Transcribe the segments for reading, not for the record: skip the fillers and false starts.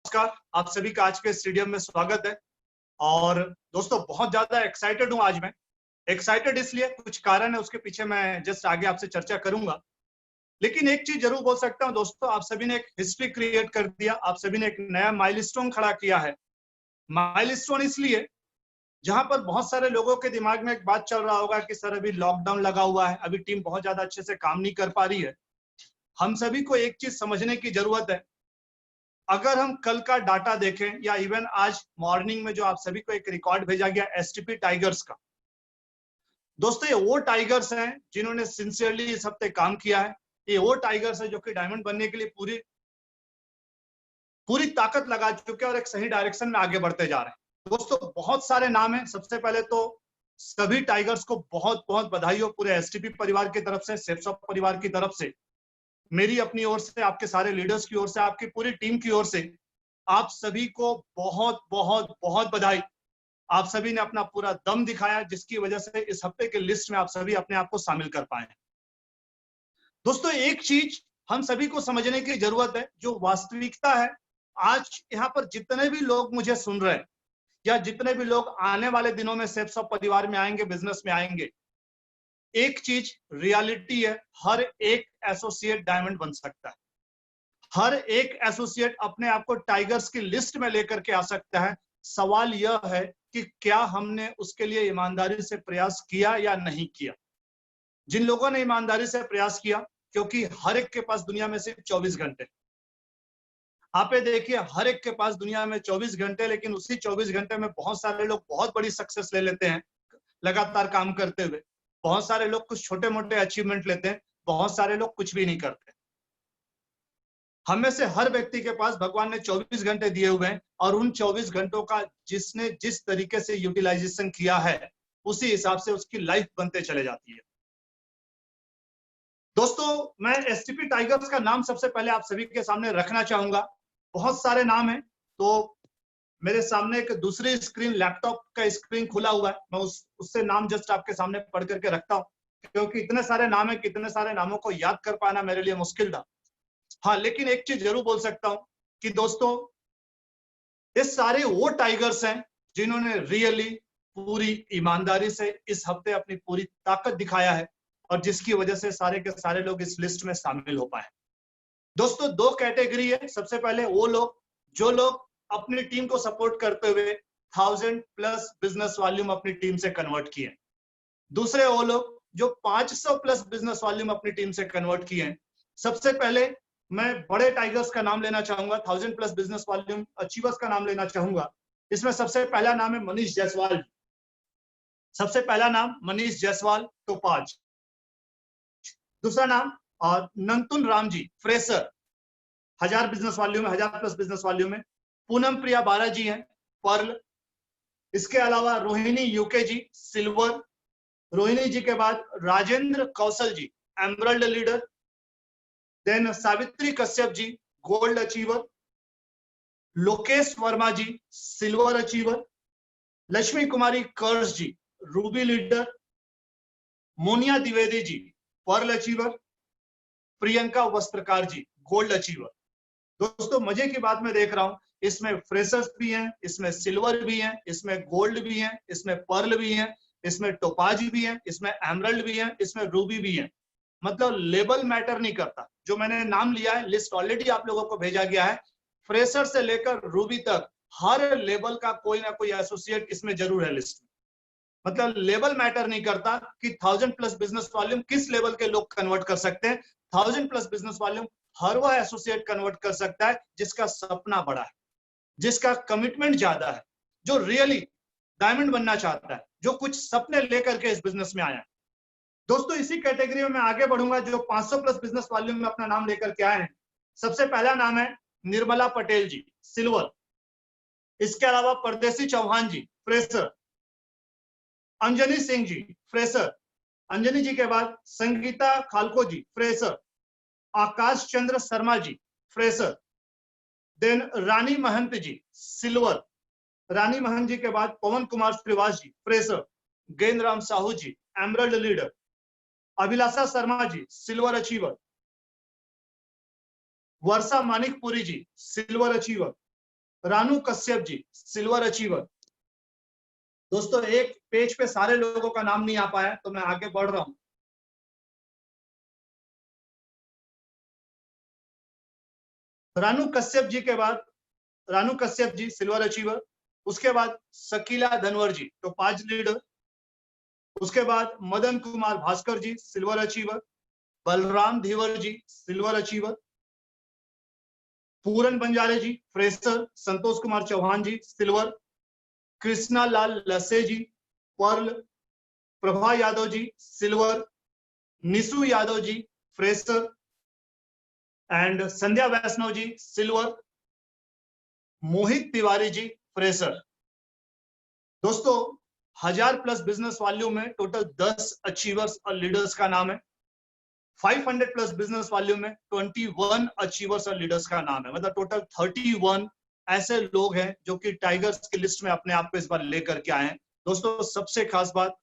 नमस्कार, आप सभी का आज के स्टेडियम में स्वागत है। और दोस्तों बहुत ज्यादा एक्साइटेड हूं आज मैं। एक्साइटेड इसलिए कुछ कारण है, उसके पीछे मैं जस्ट आगे आपसे चर्चा करूंगा। लेकिन एक चीज जरूर बोल सकता हूं दोस्तों, आप सभी ने एक हिस्ट्री क्रिएट कर दिया, आप सभी ने एक नया माइलस्टोन खड़ा किया है। माइलस्टोन इसलिए जहां पर बहुत सारे लोगों के दिमाग में एक बात चल रहा होगा कि सर अभी लॉकडाउन लगा हुआ है, अभी टीम बहुत ज्यादा अच्छे से काम नहीं कर पा रही है। हम सभी को एक चीज समझने की जरूरत है। अगर हम कल का डाटा देखें या इवन आज मॉर्निंग में जो आप सभी को एक रिकॉर्ड भेजा गया एसटीपी टाइगर्स का, दोस्तों ये वो टाइगर्स हैं जिन्होंने सिंसियरली इस हफ्ते काम किया है। ये वो टाइगर्स है जो कि डायमंड बनने के लिए पूरी पूरी ताकत लगा चुके हैं और एक सही डायरेक्शन में आगे बढ़ते जा रहे हैं। दोस्तों बहुत सारे नाम हैं। सबसे पहले तो सभी टाइगर्स को बहुत बहुत बधाई हो, पूरे एसटीपी परिवार की तरफ से, सेफ्सॉफ्ट परिवार की तरफ से, मेरी अपनी ओर से, आपके सारे लीडर्स की ओर से, आपकी पूरी टीम की ओर से आप सभी को बहुत बहुत बहुत बधाई। आप सभी ने अपना पूरा दम दिखाया जिसकी वजह से इस हफ्ते के लिस्ट में आप सभी अपने आप को शामिल कर पाए। दोस्तों एक चीज हम सभी को समझने की जरूरत है, जो वास्तविकता है। आज यहाँ पर जितने भी लोग मुझे सुन रहे हैं या जितने भी लोग आने वाले दिनों में सेफ्सॉफ्ट परिवार में आएंगे, बिजनेस में आएंगे, एक चीज रियलिटी है, हर एक एसोसिएट डायमंड बन सकता है। हर एक एसोसिएट अपने आप को टाइगर्स की लिस्ट में लेकर के आ सकता है। सवाल यह है कि क्या हमने उसके लिए ईमानदारी से प्रयास किया या नहीं किया। जिन लोगों ने ईमानदारी से प्रयास किया, क्योंकि हर एक के पास दुनिया में सिर्फ 24 घंटे, आप ये देखिए हर एक के पास दुनिया में 24 घंटे, लेकिन उसी 24 घंटे में बहुत सारे लोग बहुत बड़ी सक्सेस ले लेते हैं लगातार काम करते हुए। बहुत सारे लोग कुछ छोटे मोटे अचीवमेंट लेते हैं, बहुत सारे लोग कुछ भी नहीं करते। हम में से हर व्यक्ति के पास भगवान ने 24 घंटे दिए हुए हैं और उन 24 घंटों का जिसने जिस तरीके से यूटिलाइजेशन किया है, उसी हिसाब से उसकी लाइफ बनते चले जाती है। दोस्तों मैं एसटीपी टाइगर्स का नाम सबसे पहले आप सभी के सामने रखना चाहूंगा। बहुत सारे नाम हैं, तो मेरे सामने एक दूसरी स्क्रीन, लैपटॉप का स्क्रीन खुला हुआ है, मैं उससे नाम जस्ट आपके सामने पढ़ करके रखता हूँ, क्योंकि इतने सारे नाम है, कितने सारे नामों को याद कर पाना मेरे लिए मुश्किल था। हाँ, लेकिन एक चीज जरूर बोल सकता हूं कि दोस्तों ये सारे वो टाइगर्स हैं जिन्होंने रियली पूरी ईमानदारी से इस हफ्ते अपनी पूरी ताकत दिखाया है और जिसकी वजह से सारे के सारे लोग इस लिस्ट में शामिल हो पाए। दोस्तों दो कैटेगरी है। सबसे पहले वो लोग जो लोग अपनी टीम को सपोर्ट करते हुए 1000+ बिजनेस वॉल्यूम अपनी टीम से कन्वर्ट किए। दूसरे वो लोग जो 500+ बिजनेस वॉल्यूम अपनी टीम से कन्वर्ट किए हैं। सबसे पहले मैं बड़े टाइगर्स का नाम लेना चाहूंगा, 1000+ बिजनेस वॉल्यूम अचीवर्स का नाम लेना चाहूंगा। इसमें सबसे पहला नाम है मनीष जायसवाल। सबसे पहला नाम मनीष जायसवाल, टोपाज। दूसरा नाम नंतुन Ram ji, fresher, 1000 business volume में, 1000+ बिजनेस वॉल्यूम में। पूनम प्रिया बारा जी हैं, पर्ल। इसके अलावा रोहिणी यूके जी, सिल्वर। रोहिणी जी के बाद Rajendra Kaushal ji, emerald leader. Then Savitri Kashyap ji, gold achiever. Lokesh Verma ji, silver achiever. Lakshmi Kumari Kars ji, ruby leader. Monia Dwivedi ji, pearl achiever. Priyanka Vastrakar ji, gold achiever. दोस्तों मजे की बात मैं देख रहा हूं, इसमें फ्रेशर्स भी हैं, इसमें सिल्वर भी हैं, इसमें गोल्ड भी हैं, इसमें पर्ल भी हैं, इसमें टोपाज भी हैं, इसमें एमरल्ड भी हैं, इसमें रूबी भी हैं। मतलब लेबल मैटर नहीं करता। जो मैंने नाम लिया है, लिस्ट ऑलरेडी आप लोगों को भेजा गया है, फ्रेशर से लेकर रूबी तक हर लेवल का कोई ना कोई एसोसिएट इसमें जरूर है लिस्ट में। मतलब लेवल मैटर नहीं करता कि 1000+ बिजनेस वॉल्यूम किस लेवल के लोग कन्वर्ट कर सकते हैं। 1000+ बिजनेस वॉल्यूम हर वह एसोसिएट कन्वर्ट कर सकता है जिसका सपना बड़ा है, जिसका कमिटमेंट ज्यादा है, जो रियली डायमंड बनना चाहता है, जो कुछ सपने लेकर के इस बिजनेस में आया है। दोस्तों इसी कैटेगरी में मैं आगे बढ़ूंगा, जो 500+ बिजनेस वॉल्यूम में अपना नाम लेकर के आए हैं। सबसे पहला नाम है निर्मला पटेल जी, सिल्वर। इसके अलावा परदेसी चौहान जी, फ्रेशर। अंजनी सिंह जी, फ्रेशर। अंजनी जी के बाद संगीता खालको जी, फ्रेशर। आकाश चंद्र शर्मा जी, फ्रेशर। देन रानी महंत जी, सिल्वर। रानी महंत जी के बाद पवन कुमार श्रीवास जी, फ्रेशर। गेंद राम साहू जी, एमरल्ड लीडर। अभिलाषा शर्मा जी, सिल्वर अचीवर। वर्षा मानिकपुरी जी, silver achiever. Ranu Kashyap ji, silver achiever. दोस्तों एक पेज पे सारे लोगों का नाम नहीं आ पाया तो मैं आगे बढ़ रहा हूं। रानू कश्यप जी के बाद, रानू कश्यप जी सिल्वर अचीवर, उसके बाद शकीला धनवर जी, तो 5 लीडर। उसके बाद Madan Kumar Bhaskar ji, silver achiever. Balram Dhiwar ji, silver achiever. Puran Banjare ji, fresher. Santosh Kumar Chauhan ji, silver. Krishna Lal Lase ji, pearl. Prabha Yadav ji, silver. Nishu Yadav ji, fresher. And Sandhya Vaishnav ji, silver. Mohit Tiwari ji, fresher. दोस्तों 1000+ बिजनेस वॉल्यूम में टोटल 10 अचीवर्स और लीडर्स का नाम है। 500+ बिजनेस वॉल्यूम में 21 अचीवर्स और लीडर्स का नाम है। मतलब टोटल 31 ऐसे लोग हैं जो कि टाइगर्स की लिस्ट में अपने आप को इस बार लेकर के आए हैं। दोस्तों सबसे खास बात,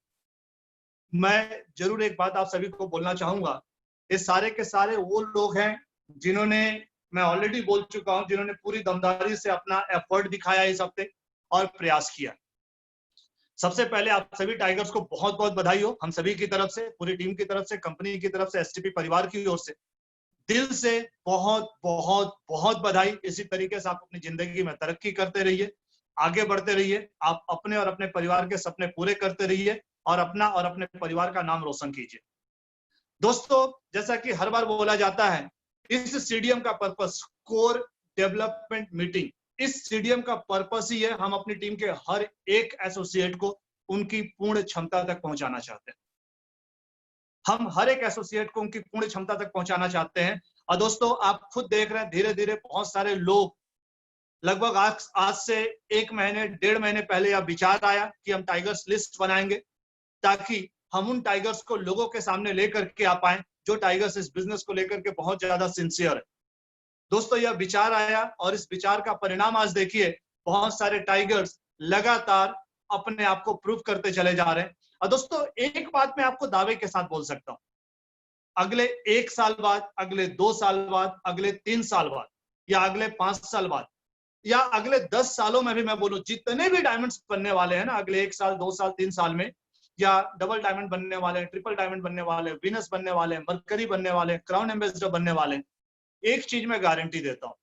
मैं जरूर एक बात आप सभी को बोलना चाहूंगा, ये सारे के सारे वो लोग हैं जिन्होंने, मैं ऑलरेडी बोल चुका हूं, जिन्होंने पूरी दमदारी से अपना एफर्ट दिखाया इस हफ्ते और प्रयास किया। सबसे पहले आप सभी टाइगर्स को बहुत बहुत बधाई हो, हम सभी की तरफ से, पूरी टीम की तरफ से, कंपनी की तरफ से, एसटीपी परिवार की ओर से दिल से बहुत बहुत बहुत बधाई। इसी तरीके से आप अपनी जिंदगी में तरक्की करते रहिए, आगे बढ़ते रहिए, आप अपने और अपने परिवार के सपने पूरे करते रहिए और अपना और अपने परिवार का नाम रोशन कीजिए। दोस्तों जैसा कि हर बार बोला जाता है, इस सीडीएम का पर्पस कोर डेवलपमेंट मीटिंग, इस सीडीएम का पर्पस ही है हम अपनी टीम के हर एक एसोसिएट को उनकी पूर्ण क्षमता तक पहुंचाना चाहते हैं। हम हर एक एसोसिएट को उनकी पूर्ण क्षमता तक पहुंचाना चाहते हैं। और दोस्तों आप खुद देख रहे हैं, धीरे धीरे बहुत सारे लोग, लगभग आज से 1 महीने 1.5 महीने पहले यह विचार आया कि हम टाइगर्स लिस्ट बनाएंगे ताकि हम उन टाइगर्स को लोगों के सामने लेकर के आ पाए जो टाइगर्स इस बिजनेस को लेकर के बहुत ज्यादा सिंसियर है। दोस्तों यह विचार आया और इस विचार का परिणाम आज देखिए, बहुत सारे टाइगर्स लगातार अपने आप को प्रूव करते चले जा रहे हैं। और दोस्तों एक बात मैं आपको दावे के साथ बोल सकता हूं, अगले 1 साल बाद, अगले 2 साल बाद, अगले 3 साल बाद, या अगले 5 साल बाद, या अगले 10 सालों में भी मैं बोलूं, जितने भी डायमंड्स बनने वाले हैं ना अगले 1 साल 2 साल 3 साल में, या डबल डायमंड बनने वाले, ट्रिपल डायमंड बनने वाले, विनस बनने वाले, मरकरी बनने वाले, क्राउन एम्बेसडर बनने वाले, एक चीज मैं गारंटी देता हूं,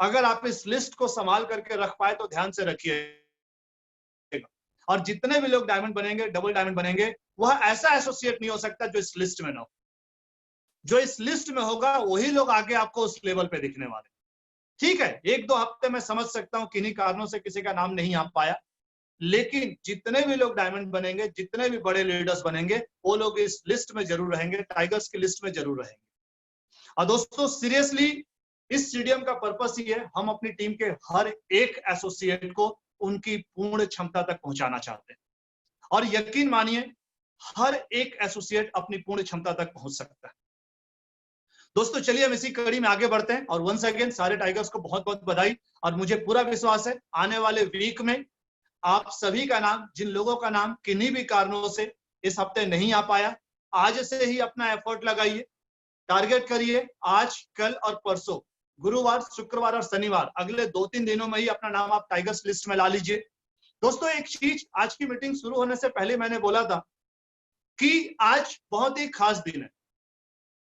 अगर आप इस लिस्ट को संभाल करके रख पाए तो ध्यान से रखिएगा, और जितने भी लोग डायमंड बनेंगे, डबल डायमंड बनेंगे, वह ऐसा एसोसिएट नहीं हो सकता जो इस लिस्ट में ना हो। जो इस लिस्ट में होगा वही लोग आगे आपको उस लेवल पे दिखने वाले। ठीक है, 1-2 हफ्ते में समझ सकता हूं किन्हीं कारणों से किसी का नाम नहीं आ पाया, लेकिन जितने भी लोग डायमंड बनेंगे, जितने भी बड़े लीडर्स बनेंगे, वो लोग इस लिस्ट में जरूर रहेंगे, टाइगर्स की लिस्ट में जरूर रहेंगे। और दोस्तों सीरियसली इस सीडीएम का पर्पस ही है, हम अपनी टीम के हर एक एसोसिएट को उनकी पूर्ण क्षमता तक पहुंचाना चाहते हैं। और यकीन मानिए हर एक एसोसिएट अपनी पूर्ण क्षमता तक पहुंच सकता है। दोस्तों चलिए हम इसी कड़ी में आगे बढ़ते हैं, और वंस अगेन सारे टाइगर्स को बहुत बहुत बधाई। और मुझे पूरा विश्वास है आने वाले वीक में आप सभी का नाम, जिन लोगों का नाम किन्हीं भी कारणों से इस हफ्ते नहीं आ पाया, आज से ही अपना एफर्ट लगाइए, टारगेट करिए, आज कल और परसों, गुरुवार शुक्रवार और शनिवार, अगले 2-3 दिनों में ही अपना नाम आप टाइगर्स लिस्ट में ला लीजिए। दोस्तों एक चीज, आज की मीटिंग शुरू होने से पहले मैंने बोला था कि आज बहुत ही खास दिन है।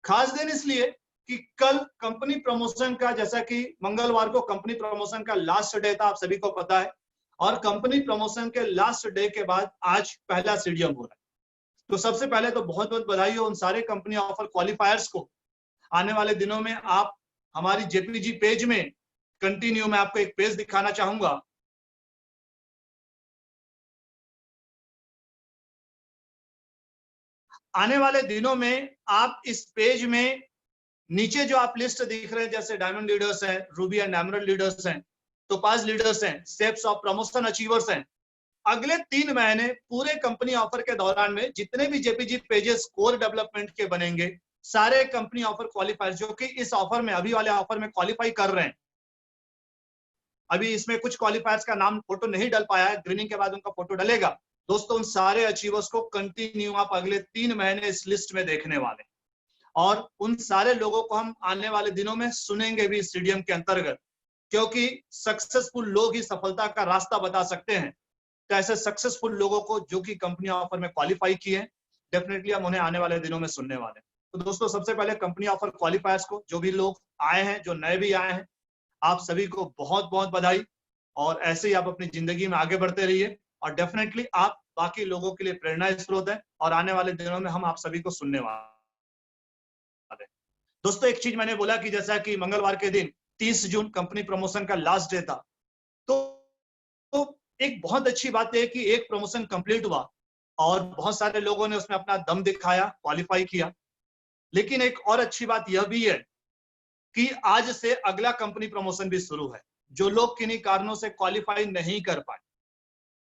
खास दिन इसलिए कि कल कंपनी प्रमोशन का, जैसा कि मंगलवार को कंपनी प्रमोशन का लास्ट डे था, आप सभी को पता है, और कंपनी प्रमोशन के लास्ट डे के बाद आज पहला सीडीएम हो रहा है। तो सबसे पहले तो बहुत बहुत बधाई हो उन सारे कंपनी ऑफर क्वालिफायर्स को। आने वाले दिनों में आप हमारी जेपीजी पेज में कंटिन्यू, मैं आपको एक पेज दिखाना चाहूंगा, आने वाले दिनों में आप इस पेज में नीचे जो आप लिस्ट दिख रहे हैं, जैसे डायमंड लीडर्स हैं, रूबी एंड एमराल्ड लीडर्स हैं, टोपाज लीडर्स हैं, स्टेप्स ऑफ प्रमोशन अचीवर्स हैं, अगले 3 महीने पूरे कंपनी ऑफर के दौरान में जितने भी जेपीजी पेजेस कोर डेवलपमेंट के बनेंगे, सारे कंपनी ऑफर क्वालिफायर जो कि इस ऑफर में, अभी वाले ऑफर में क्वालिफाई कर रहे हैं, अभी इसमें कुछ क्वालिफायर्स का नाम फोटो नहीं डल पाया है, ग्रीनिंग के बाद उनका फोटो डलेगा। दोस्तों उन सारे अचीवर्स को कंटिन्यू आप अगले 3 महीने इस लिस्ट में देखने वाले, और उन सारे लोगों को हम आने वाले दिनों में सुनेंगे भी स्टेडियम के अंतर्गत। क्योंकि सक्सेसफुल लोग ही सफलता का रास्ता बता सकते हैं। तो ऐसे सक्सेसफुल लोगों को जो कि कंपनी ऑफर में क्वालिफाई किए, डेफिनेटली हम उन्हें आने वाले दिनों में सुनने वाले हैं। तो दोस्तों, सबसे पहले कंपनी ऑफर क्वालिफायर्स को, जो भी लोग आए हैं, जो नए भी आए हैं, आप सभी को बहुत बहुत बधाई। और ऐसे ही आप अपनी जिंदगी में आगे बढ़ते रहिए और डेफिनेटली आप बाकी लोगों के लिए प्रेरणा स्रोत है और आने वाले दिनों में हम आप सभी को सुनने वाले हैं। दोस्तों, एक चीज मैंने बोला कि जैसा कि मंगलवार के दिन 30 जून कंपनी प्रमोशन का लास्ट डे था, तो एक बहुत अच्छी बात है कि एक प्रमोशन कंप्लीट हुआ और बहुत सारे लोगों ने उसमें अपना दम दिखाया, क्वालिफाई किया। लेकिन एक और अच्छी बात यह भी है कि आज से अगला कंपनी प्रमोशन भी शुरू है, जो लोग किन्हीं कारणों से क्वालिफाई नहीं कर पाए।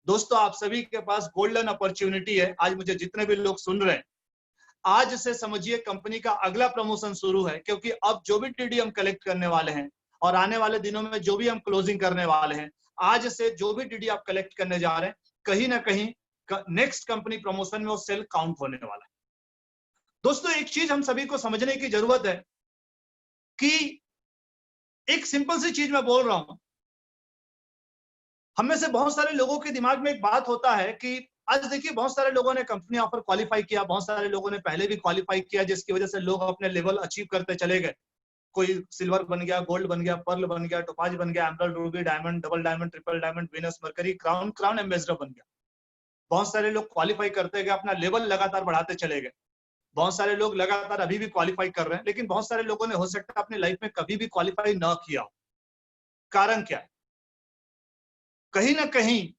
दोस्तों, आप सभी के पास गोल्डन अपॉर्चुनिटी है। आज मुझे जितने भी लोग सुन रहे हैं, आज से समझिए कंपनी का अगला प्रमोशन शुरू है, क्योंकि अब जो भी टीडी हम कलेक्ट करने वाले हैं और आने वाले दिनों में जो भी हम क्लोजिंग करने वाले हैं, आज से जो भी टीडी आप कलेक्ट करने जा रहे हैं, कहीं ना कहीं नेक्स्ट कंपनी प्रमोशन में वो सेल काउंट होने वाला है। दोस्तों, एक चीज हम सभी को समझने की जरूरत है कि एक सिंपल सी चीज मैं बोल रहा हूं, हम में से बहुत सारे लोगों के दिमाग में एक बात होता है कि आज देखिए, बहुत सारे लोगों ने कंपनी ऑफर क्वालिफाई किया, बहुत सारे लोगों ने पहले भी क्वालिफाई किया, जिसकी वजह से लोग अपने लेवल अचीव करते चले गए। कोई सिल्वर बन गया, गोल्ड बन गया, पर्ल बन गया, टोपाज बन गया, emerald, Ruby, diamond, double diamond, triple diamond, Venus, mercury, crown ambassador बन गया। बहुत सारे लोग क्वालिफाई करते गए, अपना लेवल लगातार बढ़ाते चले गए। बहुत सारे लोग लगातार अभी भी क्वालिफाई कर रहे हैं, लेकिन बहुत सारे लोगों ने हो सकता है अपनी लाइफ में कभी भी क्वालिफाई ना किया हो। कारण क्या है? कहीं ना कहीं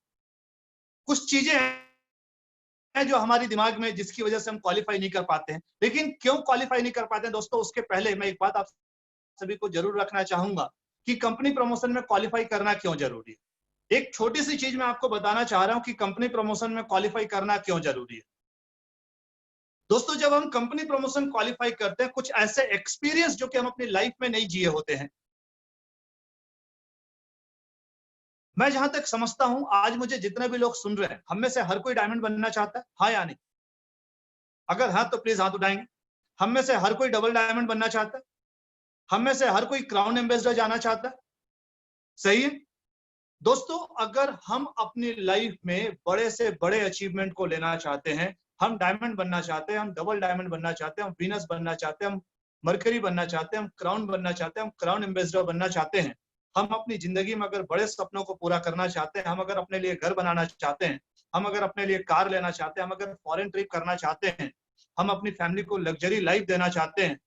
कुछ चीजें हैं जो हमारी दिमाग में, जिसकी वजह से हम क्वालिफाई नहीं कर पाते हैं। लेकिन क्यों क्वालिफाई नहीं कर पाते हैं दोस्तों, उसके पहले मैं एक बात आप सभी को जरूर रखना चाहूंगा कि कंपनी प्रमोशन में क्वालिफाई करना क्यों जरूरी है। एक छोटी सी चीज मैं आपको बताना चाह रहा हूं कि कंपनी प्रमोशन में क्वालिफाई करना क्यों जरूरी है। दोस्तों, जब हम कंपनी प्रमोशन क्वालिफाई करते हैं, कुछ ऐसे एक्सपीरियंस जो कि हम अपनी लाइफ में नहीं जिए होते हैं। मैं जहां तक समझता हूं, आज मुझे जितने भी लोग सुन रहे हैं, हम में से हर कोई डायमंड बनना चाहता है, हाँ या नहीं? अगर हाँ तो प्लीज हाथ उठाएंगे। हम में से हर कोई डबल डायमंड बनना चाहता है। हम में से हर कोई क्राउन एम्बेसडर जाना चाहता है। सही है दोस्तों, अगर हम अपनी लाइफ में बड़े से बड़े अचीवमेंट को लेना चाहते हैं, हम डायमंड बनना चाहते हैं, हम डबल डायमंड बनना चाहते हैं, हम वीनस बनना चाहते हैं, हम मरकरी बनना चाहते हैं, हम क्राउन बनना चाहते हैं, हम क्राउन एम्बेसडर बनना चाहते हैं, हम अपनी जिंदगी में अगर बड़े सपनों को पूरा करना चाहते हैं, हम अगर अपने लिए घर बनाना चाहते हैं, हम अगर अपने लिए कार लेना चाहते हैं, हम अगर फॉरेन ट्रिप करना चाहते हैं, हम अपनी फैमिली को लग्जरी लाइफ देना चाहते हैं,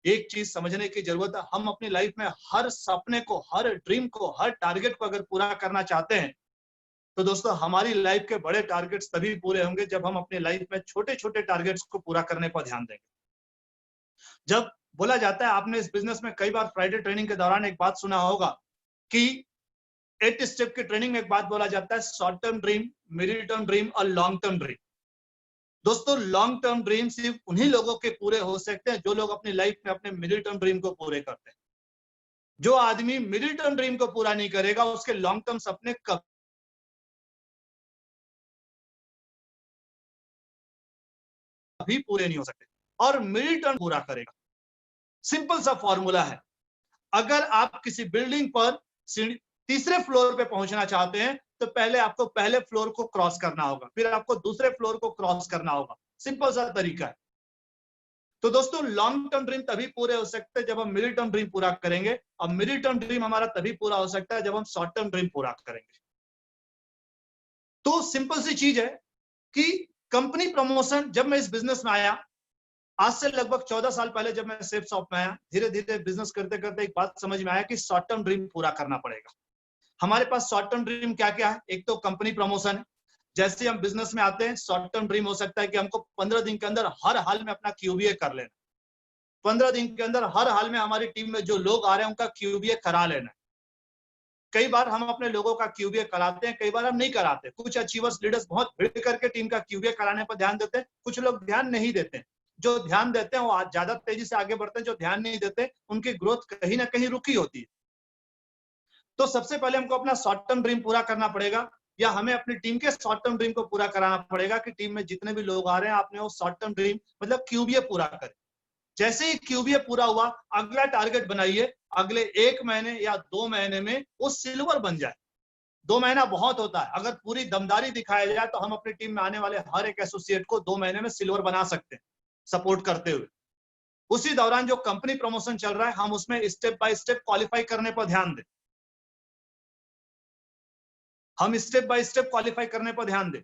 एक चीज समझने की जरूरत है, हम अपनी लाइफ में हर सपने को, हर ड्रीम को, हर टारगेट को अगर पूरा करना चाहते हैं, तो दोस्तों हमारी लाइफ के बड़े टारगेट्स तभी पूरे होंगे जब हम अपनी लाइफ में छोटे छोटे टारगेट्स को पूरा करने पर ध्यान देंगे। जब बोला जाता है, आपने इस बिजनेस में कई बार फ्राइडे ट्रेनिंग के दौरान एक बात सुना होगा कि 8 स्टेप की ट्रेनिंग में एक बात बोला जाता है, short term dream, middle term dream और लॉन्ग टर्म ड्रीम। दोस्तों, लॉन्ग टर्म ड्रीम सिर्फ उन्हीं लोगों के पूरे हो सकते हैं जो लोग अपनी लाइफ में अपने मिडिल टर्म ड्रीम को पूरे करते हैं। जो आदमी मिडिल टर्म ड्रीम को पूरा नहीं करेगा, उसके लॉन्ग टर्म सपने कभी पूरे नहीं हो सकते। और मिडिल टर्म पूरा करेगा। सिंपल सा फॉर्मूला है, अगर आप किसी बिल्डिंग पर तीसरे फ्लोर पे पहुंचना चाहते हैं, तो पहले आपको पहले फ्लोर को क्रॉस करना होगा, फिर आपको दूसरे फ्लोर को क्रॉस करना होगा। सिंपल सा तरीका है। तो दोस्तों, लॉन्ग टर्म ड्रीम तभी पूरे हो सकते हैं जब हम मिडिल टर्म ड्रीम पूरा करेंगे, और मिडिल टर्म ड्रीम हमारा तभी पूरा हो सकता है जब हम शॉर्ट टर्म ड्रीम पूरा करेंगे। तो सिंपल सी चीज है कि कंपनी प्रमोशन, जब मैं इस बिजनेस में आया, आज से लगभग 14 साल पहले जब मैं सेफ शॉप में आया, धीरे धीरे बिजनेस करते करते एक बात समझ में आया कि शॉर्ट टर्म ड्रीम पूरा करना पड़ेगा। हमारे पास शॉर्ट टर्म ड्रीम क्या क्या है? एक तो कंपनी प्रमोशन है। जैसे हम बिजनेस में आते हैं, शॉर्ट टर्म ड्रीम हो सकता है कि हमको 15 दिन के अंदर हर हाल में अपना क्यूबीए कर लेना। 15 दिन के अंदर हर हाल में हमारी टीम में जो लोग आ रहे हैं उनका क्यूबीए करा लेना। कई बार हम अपने लोगों का क्यूबीए कराते हैं, कई बार हम नहीं कराते। कुछ अचीवर्स लीडर्स बहुत भिड़ करके टीम का क्यूबीए कराने पर ध्यान देते हैं, कुछ लोग ध्यान नहीं देते हैं। जो ध्यान देते हैं वो ज्यादा तेजी से आगे बढ़ते हैं, जो ध्यान नहीं देते उनकी ग्रोथ कहीं ना कहीं रुकी होती है। तो सबसे पहले हमको अपना शॉर्ट टर्म ड्रीम पूरा करना पड़ेगा, या हमें अपनी टीम के शॉर्ट टर्म ड्रीम को पूरा कराना पड़ेगा कि टीम में जितने भी लोग आ रहे हैं, आपने वो शॉर्ट टर्म ड्रीम मतलब क्यूबीए पूरा करें। जैसे ही क्यूबीए पूरा हुआ, अगला टारगेट बनाइए, अगले 1 महीने या 2 महीने में वो सिल्वर बन जाए। 2 महीना बहुत होता है, अगर पूरी दमदारी दिखाया जाए तो हम अपनी टीम में आने वाले हर एक एसोसिएट को 2 महीने में सिल्वर बना सकते हैं, सपोर्ट करते हुए। उसी दौरान जो कंपनी प्रमोशन चल रहा है, हम उसमें स्टेप बाय स्टेप क्वालिफाई करने पर ध्यान दें। हम स्टेप बाय स्टेप क्वालिफाई करने पर ध्यान दें।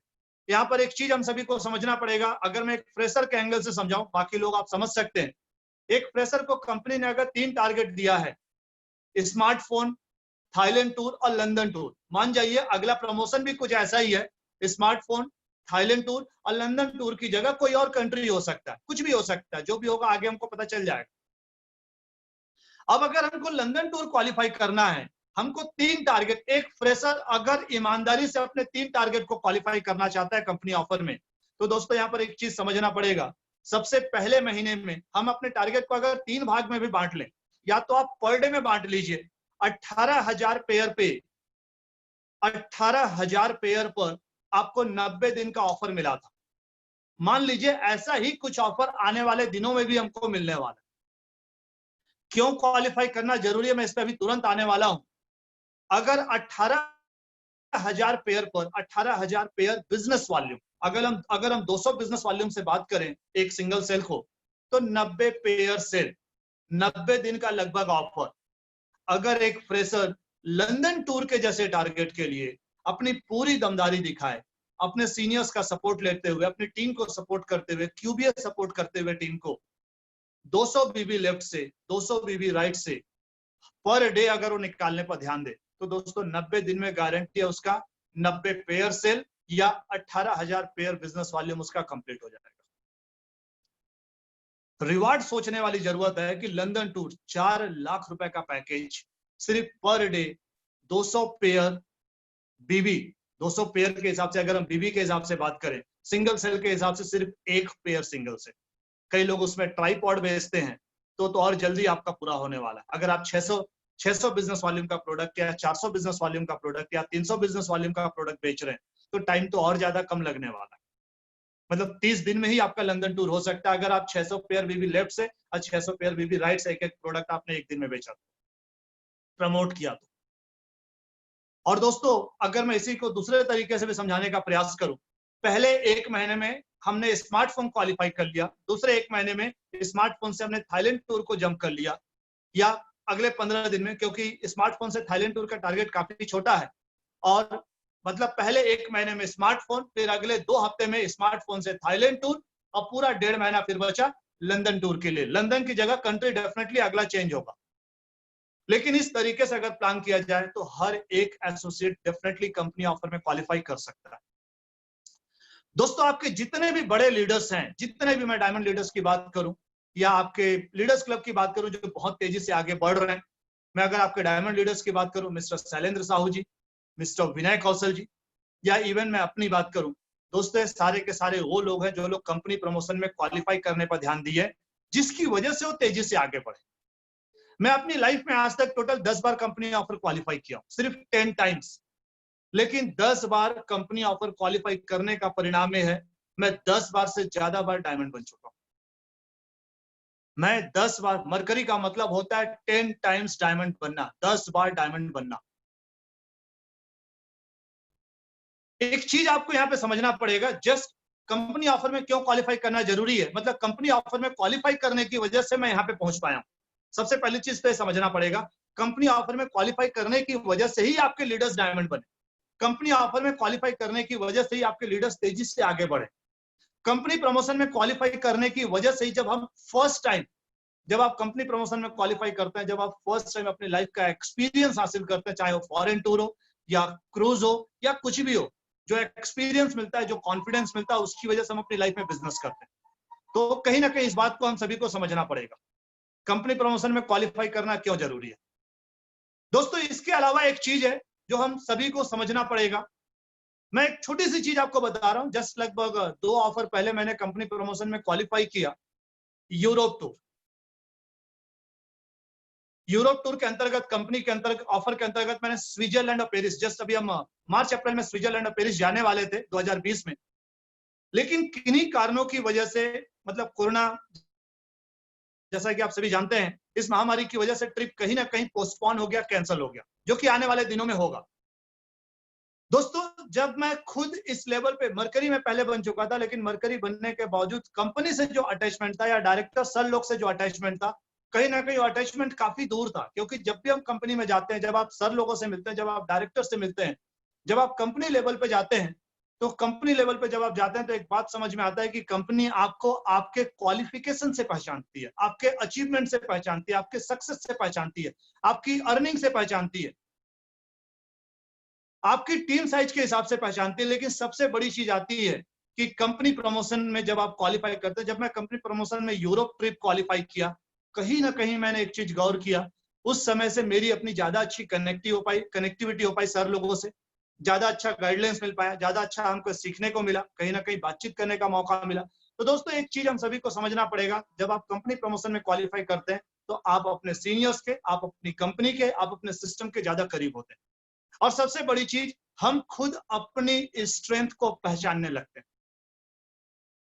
यहाँ पर एक चीज हम सभी को समझना पड़ेगा, अगर मैं एक फ्रेशर के एंगल से समझाऊं, बाकी लोग आप समझ सकते हैं। एक फ्रेशर को कंपनी ने अगर 3 टारगेट दिया है, स्मार्टफोन, थाईलैंड टूर और लंदन टूर, मान जाइए अगला प्रमोशन भी कुछ ऐसा ही है, स्मार्टफोन, थाईलैंड टूर और लंदन टूर की जगह कोई और कंट्री हो सकता है, कुछ भी हो सकता है, जो भी होगा आगे हमको पता चल जाएगा। अब अगर हमको लंदन टूर क्वालिफाई करना है, हमको 3 टारगेट, एक फ्रेशर अगर ईमानदारी से अपने 3 टारगेट को क्वालिफाई करना चाहता है कंपनी ऑफर में, तो दोस्तों यहाँ पर एक चीज समझना पड़ेगा। सबसे पहले महीने में हम अपने टारगेट को अगर 3 भाग में भी बांट लें, या तो आप पर डे में बांट लीजिए, 18,000 पेयर पे, 18,000 पेयर पर आपको 90 दिन का ऑफर मिला था। मान लीजिए ऐसा ही कुछ ऑफर आने वाले दिनों में भी हमको मिलने वाला है। क्यों क्वालिफाई करना जरूरी है, मैं इस पर अभी तुरंत आने वाला हूं। अगर 18,000 पेयर पर 18,000 पेयर बिजनेस वॉल्यूम, अगर हम 200 बिजनेस वॉल्यूम से बात करें एक सिंगल सेल को, तो 90 पेयर सेल, 90 दिन का लगभग ऑफर। अगर एक फ्रेशर लंदन टूर के जैसे टारगेट के लिए अपनी पूरी दमदारी दिखाए, अपने सीनियर्स का सपोर्ट लेते हुए, अपनी टीम को सपोर्ट करते हुए, क्यूबीए सपोर्ट करते हुए टीम को 200 बीबी लेफ्ट से, 200 बीबी राइट से पर डे अगर वो निकालने पर ध्यान दे, तो दोस्तों 90 दिन में गारंटी है उसका 90 पेयर सेल या 18,000 पेयर बिजनेस वॉल्यूम उसका कंप्लीट हो जाएगा। रिवार्ड सोचने वाली जरूरत है कि लंदन टूर 4 लाख रुपए का पैकेज, सिर्फ पर डे 200 पेयर बीबी, 200 पेयर के हिसाब से, अगर हम बीबी के हिसाब से बात करें, सिंगल सेल के हिसाब से सिर्फ 1 पेयर सिंगल से। कई लोग उसमें ट्राईपॉड बेचते हैं, तो और जल्दी आपका पूरा होने वाला है। अगर आप 600 बिजनेस वॉल्यूम का प्रोडक्ट या 400 बिजनेस वॉल्यूम का प्रोडक्ट या 300 बिजनेस वॉल्यूम का प्रोडक्ट बेच रहे हैं, तो टाइम तो और ज्यादा कम लगने वाला है। मतलब 30 दिन में ही आपका लंदन टूर हो सकता है, अगर आप 600 पेयर बीबी लेफ्ट से और 600 पेयर बीबी राइट से एक एक प्रोडक्ट आपने एक दिन में बेचा, प्रमोट किया तो। और दोस्तों अगर मैं इसी को दूसरे तरीके से भी समझाने का प्रयास करूं, पहले 1 महीने में हमने स्मार्टफोन क्वालिफाई कर लिया, दूसरे 1 महीने में स्मार्टफोन से हमने थाईलैंड टूर को जंप कर लिया, या अगले 15 दिन में, क्योंकि स्मार्टफोन से थाईलैंड टूर का टारगेट काफी छोटा है, और मतलब पहले 1 महीने में स्मार्टफोन, फिर अगले 2 हफ्ते में स्मार्टफोन से थाईलैंड टूर, और पूरा 1.5 महीना फिर बचा लंदन टूर के लिए। लंदन की जगह कंट्री डेफिनेटली अगला चेंज होगा, लेकिन इस तरीके से अगर प्लान किया जाए तो हर एक एसोसिएट डेफिनेटली कंपनी ऑफर में क्वालिफाई कर सकता है। दोस्तों आपके जितने भी बड़े लीडर्स हैं, जितने भी, मैं डायमंड लीडर्स की बात करूं या आपके लीडर्स क्लब की बात करूं जो बहुत तेजी से आगे बढ़ रहे हैं, मैं अगर आपके डायमंड लीडर्स की बात करूं, मिस्टर शैलेंद्र साहू जी, मिस्टर विनय कौशल जी, या इवन मैं अपनी बात करूं, दोस्तों सारे के सारे वो लोग हैं जो लोग कंपनी प्रमोशन में क्वालिफाई करने पर ध्यान दिए, जिसकी वजह से वो तेजी से आगे बढ़े। मैं अपनी लाइफ में आज तक टोटल 10 बार कंपनी ऑफर क्वालिफाई किया, सिर्फ 10 टाइम्स, लेकिन 10 बार कंपनी ऑफर क्वालिफाई करने का परिणाम यह है मैं 10 बार से ज्यादा बार डायमंड बन चुका हूं। मैं 10 बार, मरकरी का मतलब होता है 10 टाइम्स डायमंड बनना, 10 बार डायमंड बनना। एक चीज आपको यहां पे समझना पड़ेगा, जस्ट कंपनी ऑफर में क्यों क्वालिफाई करना जरूरी है, मतलब कंपनी ऑफर में क्वालिफाई करने की वजह से मैं यहां पे पहुंच पाया हूं। सबसे पहली चीज तो समझना पड़ेगा, कंपनी ऑफर में क्वालिफाई करने की वजह से ही आपके लीडर्स डायमंड बने, कंपनी ऑफर में क्वालिफाई करने की वजह से ही आपके लीडर्स तेजी से आगे बढ़े, कंपनी प्रमोशन में क्वालिफाई करने की वजह से ही जब हम फर्स्ट टाइम, जब आप कंपनी प्रमोशन में क्वालिफाई करते हैं, जब आप फर्स्ट टाइम अपनी लाइफ का एक्सपीरियंस हासिल करते हैं, चाहे वो फॉरेन टूर हो या क्रूज हो या कुछ भी हो, जो एक्सपीरियंस मिलता है, जो कॉन्फिडेंस मिलता है, उसकी वजह से हम अपनी लाइफ में बिजनेस करते हैं। तो कहीं ना कहीं इस बात को हम सभी को समझना पड़ेगा, कंपनी प्रमोशन में क्वालिफाई करना क्यों जरूरी है। दोस्तों इसके अलावा एक चीज है जो हम सभी को समझना पड़ेगा, मैं एक छोटी सी चीज आपको बता रहा हूं, जस्ट लगभग 2 ऑफर पहले मैंने कंपनी प्रमोशन में क्वालिफाई किया, यूरोप टूर। यूरोप टूर के अंतर्गत, कंपनी के अंतर्गत, ऑफर के अंतर्गत मैंने स्विट्जरलैंड और पेरिस, जस्ट अभी हम मार्च अप्रैल में स्विट्जरलैंड और पेरिस जाने वाले थे 2020 में, लेकिन किन्हीं कारणों की वजह से, मतलब कोरोना जैसा कि आप सभी जानते हैं, इस महामारी की वजह से ट्रिप कहीं ना कहीं पोस्टपोन हो गया, कैंसिल हो गया, जो कि आने वाले दिनों में होगा। दोस्तों, जब मैं खुद इस लेवल पे मरकरी में पहले बन चुका था, लेकिन मरकरी बनने के बावजूद कंपनी से जो अटैचमेंट था या डायरेक्टर सर लोग से जो अटैचमेंट था, कहीं ना कहीं अटैचमेंट काफी दूर था। क्योंकि जब भी हम कंपनी में जाते हैं, जब आप सर लोगों से मिलते हैं, जब आप डायरेक्टर से मिलते हैं, जब आप कंपनी लेवल पे जाते हैं, तो कंपनी लेवल पे जब आप जाते हैं तो एक बात समझ में आता है कि कंपनी आपको आपके क्वालिफिकेशन से पहचानती है, आपके अचीवमेंट से पहचानती है, आपके सक्सेस से पहचानती है, आपकी अर्निंग से पहचानती है, आपकी टीम साइज के हिसाब से पहचानती है। लेकिन सबसे बड़ी चीज आती है कि कंपनी प्रमोशन में जब आप क्वालिफाई करते हैं, जब मैं कंपनी प्रमोशन में यूरोप ट्रिप क्वालिफाई किया, कहीं ना कहीं मैंने एक चीज गौर किया, उस समय से मेरी अपनी ज्यादा अच्छी कनेक्टिविटी हो पाई सर लोगों से, ज्यादा अच्छा गाइडलाइंस मिल पाया, ज्यादा अच्छा हमको सीखने को मिला, कहीं ना कहीं बातचीत करने का मौका मिला। तो दोस्तों, एक चीज हम सभी को समझना पड़ेगा, जब आप कंपनी प्रमोशन में क्वालिफाई करते हैं तो आप अपने सीनियर्स के, आप अपनी कंपनी के, आप अपने सिस्टम के ज्यादा करीब होते हैं। और सबसे बड़ी चीज, हम खुद अपनी स्ट्रेंथ को पहचानने लगते हैं,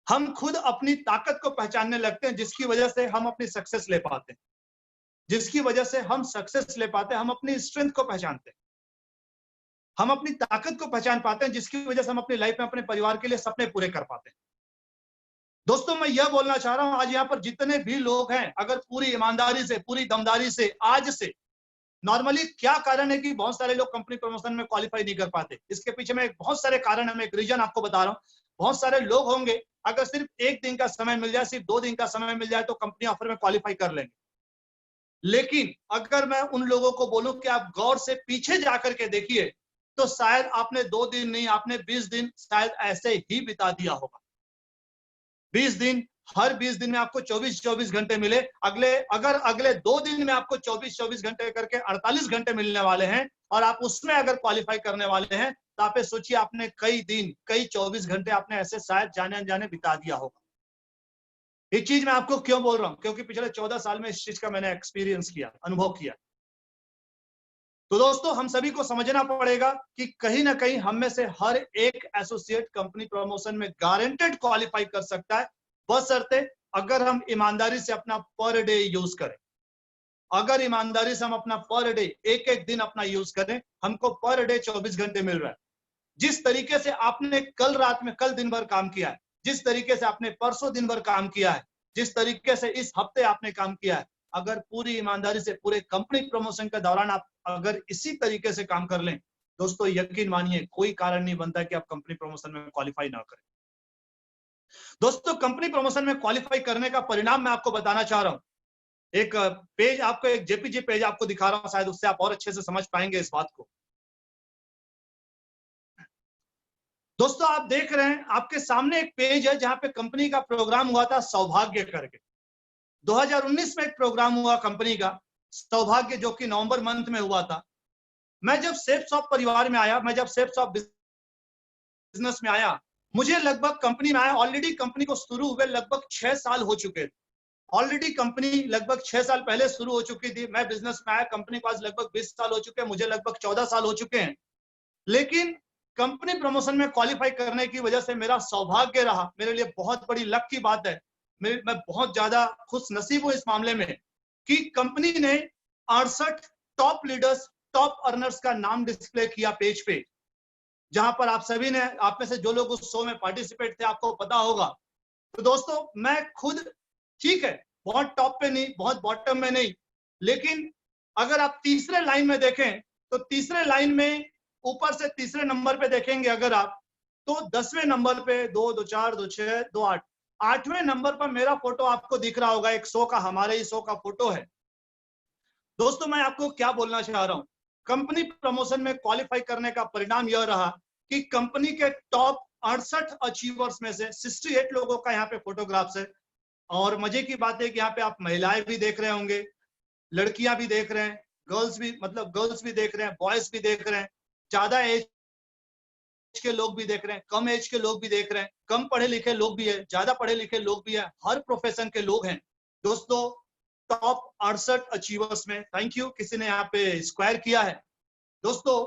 हम खुद अपनी ताकत को पहचानने लगते हैं, जिसकी वजह से हम अपनी सक्सेस ले पाते हैं, जिसकी वजह से हम सक्सेस ले पाते हैं। हम अपनी स्ट्रेंथ को पहचानते हैं, हम अपनी ताकत को पहचान पाते हैं, जिसकी वजह से हम अपनी लाइफ में अपने परिवार के लिए सपने पूरे कर पाते हैं। दोस्तों, मैं यह बोलना चाह रहा हूं, आज यहाँ पर जितने भी लोग हैं, अगर पूरी ईमानदारी से, पूरी दमदारी से, आज से, नॉर्मली क्या कारण है कि बहुत सारे लोग कंपनी प्रमोशन में क्वालिफाई नहीं कर पाते, इसके पीछे में बहुत सारे कारण है, मैं एक रीजन आपको बता रहा हूं। बहुत सारे लोग होंगे, अगर सिर्फ 1 दिन का समय मिल जाए, सिर्फ 2 दिन का समय मिल जाए, तो कंपनी ऑफर में क्वालिफाई कर लेंगे। लेकिन अगर मैं उन लोगों को बोलूं कि आप गौर से पीछे जाकर के देखिए, तो शायद आपने 2 दिन नहीं, आपने 20 दिन शायद ऐसे ही बिता दिया होगा। 20 दिन, हर 20 दिन में आपको 24-24 घंटे मिले, अगर अगले 2 दिन में आपको 24-24 घंटे करके 48 घंटे मिलने वाले हैं, और आप उसमें अगर क्वालिफाई करने वाले हैं, तो आप सोचिए, आपने कई दिन, कई 24 घंटे आपने ऐसे शायद जाने अनजाने बिता दिया होगा। ये चीज मैं आपको क्यों बोल रहा हूं? क्योंकि पिछले 14 साल में इस चीज का मैंने एक्सपीरियंस किया, अनुभव किया। तो दोस्तों, हम सभी को समझना पड़ेगा कि कहीं ना कहीं हम में से हर एक एसोसिएट कंपनी प्रमोशन में गारंटेड क्वालिफाई कर सकता है, बशर्ते अगर हम ईमानदारी से अपना पर डे यूज करें। अगर ईमानदारी से हम अपना पर डे, एक एक दिन अपना यूज करें, हमको पर डे 24 घंटे मिल रहा है। जिस तरीके से आपने कल रात में, कल दिन भर काम किया है, जिस तरीके से आपने परसों दिन भर काम किया है, जिस तरीके से इस हफ्ते आपने काम किया है, अगर पूरी ईमानदारी से पूरे कंपनी प्रमोशन के दौरान आप अगर इसी तरीके से काम कर लें, दोस्तों यकीन मानिए, कोई कारण नहीं बनता कि आप कंपनी प्रमोशन में क्वालिफाई ना करें। दोस्तों, कंपनी प्रमोशन में क्वालिफाई करने का परिणाम मैं आपको बताना चाह रहा हूं। एक पेज आपको, एक जेपीजी पेज आपको दिखा रहा हूं, शायद उससे आप और अच्छे से समझ पाएंगे इस बात को। दोस्तों, आप देख रहे हैं, आपके सामने एक पेज है जहां पे कंपनी का प्रोग्राम हुआ था, सौभाग्य करके। 2019 में एक प्रोग्राम हुआ कंपनी का सौभाग्य, जो कि नवंबर मंथ में हुआ था। मैं जब सेफ शॉप परिवार में आया, मैं जब सेफ शॉप बिजनेस में आया, मुझे लगभग कंपनी में आया, ऑलरेडी कंपनी को शुरू हुए लगभग 6 साल हो चुके थे। ऑलरेडी कंपनी लगभग 6 साल पहले शुरू हो चुकी थी। मैं बिजनेस में आया, कंपनी के पास लगभग 20 साल हो चुके हैं, मुझे लगभग 14 साल हो चुके हैं। लेकिन कंपनी प्रमोशन में क्वालिफाई करने की वजह से मेरा सौभाग्य रहा, मेरे लिए बहुत बड़ी लक की बात है। मैं बहुत ज्यादा खुश नसीब हूं इस मामले में कि कंपनी ने 68 टॉप लीडर्स, टॉप अर्नर्स का नाम डिस्प्ले किया पेज पे, जहां पर आप सभी ने, आप में से जो लोग उस शो में पार्टिसिपेट थे, आपको पता होगा। तो दोस्तों, मैं खुद, ठीक है, बहुत टॉप पे नहीं, बहुत बॉटम में नहीं, लेकिन अगर आप तीसरे लाइन में देखें, तो तीसरे लाइन में ऊपर से तीसरे नंबर पे देखेंगे अगर आप, तो 10वें नंबर पे 2, 2, 4, 2, 6, 2, 8, 8वें नंबर पर मेरा फोटो आपको दिख रहा होगा। एक शो का, हमारे ही शो का फोटो है। दोस्तों, मैं आपको क्या बोलना चाह रहा हूं, कंपनी प्रमोशन में क्वालिफाई करने का परिणाम यह रहा कि कंपनी के टॉप 68 अचीवर्स में से 68 लोगों का यहाँ पे फोटोग्राफ्स है। और मजे की बात है कि यहाँ पे आप महिलाएं भी देख रहे होंगे, लड़कियां भी देख रहे हैं, गर्ल्स भी, मतलब गर्ल्स भी देख रहे हैं, बॉयज भी देख रहे हैं, ज्यादा एज के लोग भी देख रहे हैं, कम एज के लोग भी देख रहे हैं, कम पढ़े लिखे लोग भी है, ज्यादा पढ़े लिखे लोग भी है, हर प्रोफेशन के लोग हैं। दोस्तों, टॉप 68 अचीवर्स में, थैंक यू, किसी ने यहाँ पे स्क्वायर किया है। दोस्तों,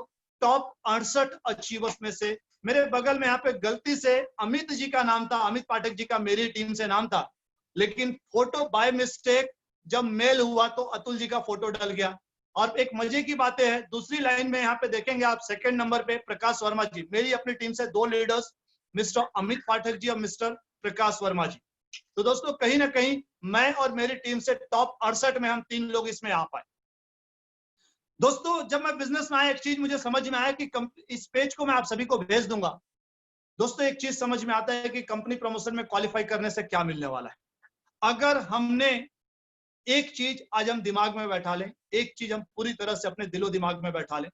टॉप 68 अचीवर्स में से मेरे बगल में यहाँ पे गलती से अमित जी का नाम था, अमित पाठक जी का मेरी टीम से नाम था, लेकिन फोटो बाय मिस्टेक जब मेल हुआ तो अतुल जी का फोटो डल गया। और एक मजे की बातें है, दूसरी लाइन में यहाँ पे देखेंगे आप सेकंड नंबर पे प्रकाश वर्मा जी, मेरी अपनी टीम से 2 लीडर्स, मिस्टर अमित पाठक जी और मिस्टर प्रकाश वर्मा जी। तो दोस्तों कहीं ना कहीं मैं और मेरी टीम से टॉप 68 में हम 3 लोग इसमें आ पाए। दोस्तों जब मैं बिजनेस में आया, एक चीज मुझे समझ में आया कि इस पेज को मैं आप सभी को भेज दूंगा। दोस्तों एक चीज समझ में आता है कि कंपनी प्रमोशन में क्वालिफाई करने से क्या मिलने वाला है। अगर हमने एक चीज आज हम दिमाग में बैठा लें, एक चीज हम पूरी तरह से अपने दिलो दिमाग में बैठा लें,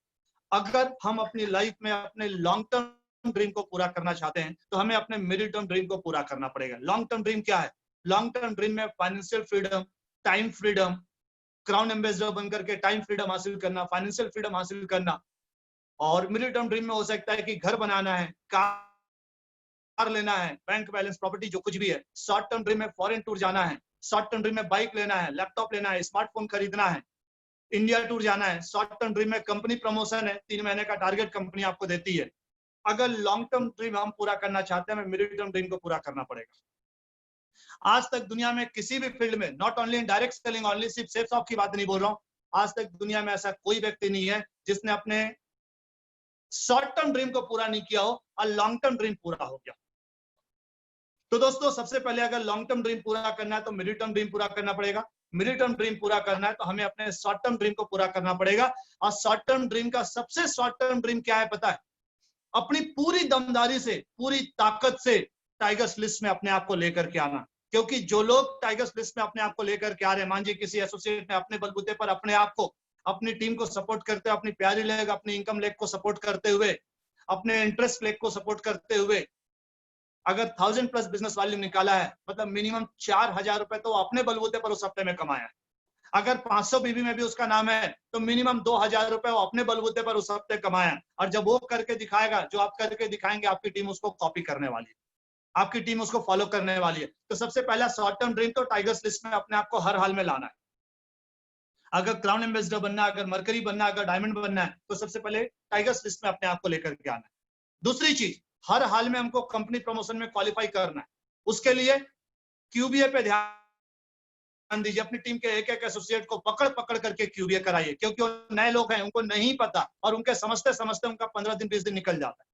अगर हम अपनी लाइफ में अपने लॉन्ग टर्म ड्रीम को पूरा करना चाहते हैं तो हमें अपने मिडिल टर्म ड्रीम को पूरा करना पड़ेगा। लॉन्ग टर्म ड्रीम क्या है? लॉन्ग टर्म ड्रीम में financial freedom, time freedom, crown ambassador बनकर के टाइम फ्रीडम हासिल करना, फाइनेंशियल फ्रीडम हासिल करना। और मिडिल टर्म ड्रीम में हो सकता है कि घर बनाना है, कार लेना है, बैंक बैलेंस, प्रॉपर्टी, जो कुछ भी है। शॉर्ट टर्म ड्रीम में फॉरेन टूर जाना है, शॉर्ट टर्म ड्रीम में बाइक लेना है, लैपटॉप लेना है, स्मार्टफोन खरीदना है, इंडिया टूर जाना है। शॉर्ट टर्म ड्रीम में कंपनी प्रमोशन है, 3 महीने का टारगेट कंपनी आपको देती है। अगर लॉन्ग टर्म ड्रीम हम पूरा करना चाहते हैं, हमें मिडिल टर्म ड्रीम को पूरा करना पड़ेगा। आज तक दुनिया में किसी भी फील्ड में, not only in direct selling, only सिर्फ सेल्स ऑफ की बात नहीं बोल रहा हूं, आज तक दुनिया में ऐसा कोई व्यक्ति नहीं है जिसने अपने शॉर्ट टर्म ड्रीम को पूरा नहीं किया हो और लॉन्ग टर्म ड्रीम पूरा हो गया। तो दोस्तों सबसे पहले अगर लॉन्ग टर्म ड्रीम पूरा करना है तो मिडिल टर्म ड्रीम पूरा करना पड़ेगा। मिडिल टर्म ड्रीम पूरा करना है तो हमें अपने शॉर्ट टर्म ड्रीम को पूरा करना पड़ेगा। और शॉर्ट टर्म ड्रीम का सबसे शॉर्ट टर्म ड्रीम क्या है पता है? अपनी पूरी दमदारी से, पूरी ताकत से टाइगर्स लिस्ट में अपने आप को लेकर के आना। क्योंकि जो लोग टाइगर्स लिस्ट में अपने आप को लेकर के आ रहे हैं, मान लीजिए किसी एसोसिएट ने अपने बलबूते पर अपने आप को, अपनी टीम को सपोर्ट करते हुए, अपनी प्यारी लेग, अपनी इनकम लेग को सपोर्ट करते हुए, अपने इंटरेस्ट लेग को सपोर्ट करते हुए अगर 1000+ बिजनेस वॉल्यूम निकाला है, मतलब मिनिमम 4000 रुपए तो अपने बलबूते पर उस हफ्ते में कमाया है। अगर 500 बीबी में भी उसका नाम है तो मिनिमम 2000 रुपए वो अपने बलबूते पर उस हफ्ते कमाया। और जब वो करके दिखाएगा, जो आप करके दिखाएंगे, आपकी टीम उसको कॉपी करने वाली है, आपकी टीम उसको फॉलो करने वाली है। तो सबसे पहला शॉर्ट टर्म ड्रीम तो टाइगर्स लिस्ट में अपने आप को हर हाल में लाना है। अगर क्राउन एम्बेसडर बनना है, अगर मरकरी बनना है, अगर डायमंड बनना है, तो सबसे पहले टाइगर्स लिस्ट में अपने आप को लेकर के आना है। दूसरी चीज, हर हाल में हमको कंपनी प्रमोशन में क्वालिफाई करना है। उसके लिए क्यूबीए पे ध्यान दीजिए। अपनी टीम के एक एक एसोसिएट को पकड़ पकड़ करके क्यूबीए कराइए, क्योंकि वो नए लोग हैं, उनको नहीं पता, और उनके समझते समझते उनका 15 दिन 20 दिन निकल जाता है।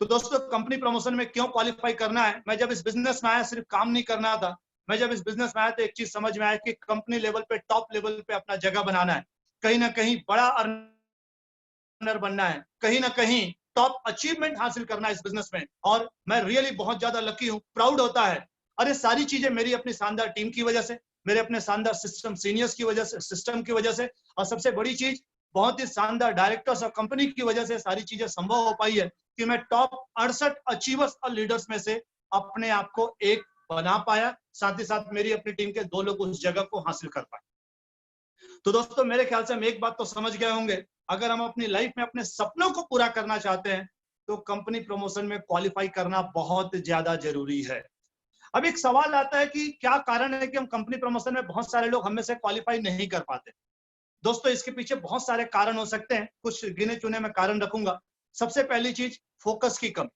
तो दोस्तों कंपनी प्रमोशन में क्यों क्वालिफाई करना है? मैं जब इस बिजनेस में आया सिर्फ काम नहीं करना था। मैं जब इस बिजनेस में आया तो एक चीज समझ में आया कि कंपनी लेवल पे, टॉप लेवल पे अपना जगह बनाना है, कहीं ना कहीं बड़ा अर्नर बनना है, कहीं ना कहीं टॉप अचीवमेंट हासिल करना है इस बिजनेस में। और मैं रियली बहुत ज्यादा लकी हूँ, प्राउड होता है। अरे सारी चीजें मेरी अपनी शानदार टीम की वजह से, मेरे अपने शानदार सिस्टम सीनियर्स की वजह से, सिस्टम की वजह से, और सबसे बड़ी चीज बहुत ही शानदार डायरेक्टर्स और कंपनी की वजह से सारी चीजें संभव हो पाई है कि मैं टॉप 68 अचीवर्स और लीडर्स में से अपने आप को एक बना पाया। साथ ही साथ मेरी अपनी टीम के 2 लोग उस जगह को हासिल कर पाए। तो दोस्तों मेरे ख्याल से हम एक बात तो समझ गए होंगे, अगर हम अपनी लाइफ में अपने सपनों को पूरा करना चाहते हैं तो कंपनी प्रमोशन में क्वालिफाई करना बहुत ज्यादा जरूरी है। अब एक सवाल आता है कि क्या कारण है कि हम कंपनी प्रमोशन में बहुत सारे लोग हम में से क्वालिफाई नहीं कर पाते? दोस्तों इसके पीछे बहुत सारे कारण हो सकते हैं, कुछ गिने चुने मैं कारण रखूंगा। सबसे पहली चीज, फोकस की कमी।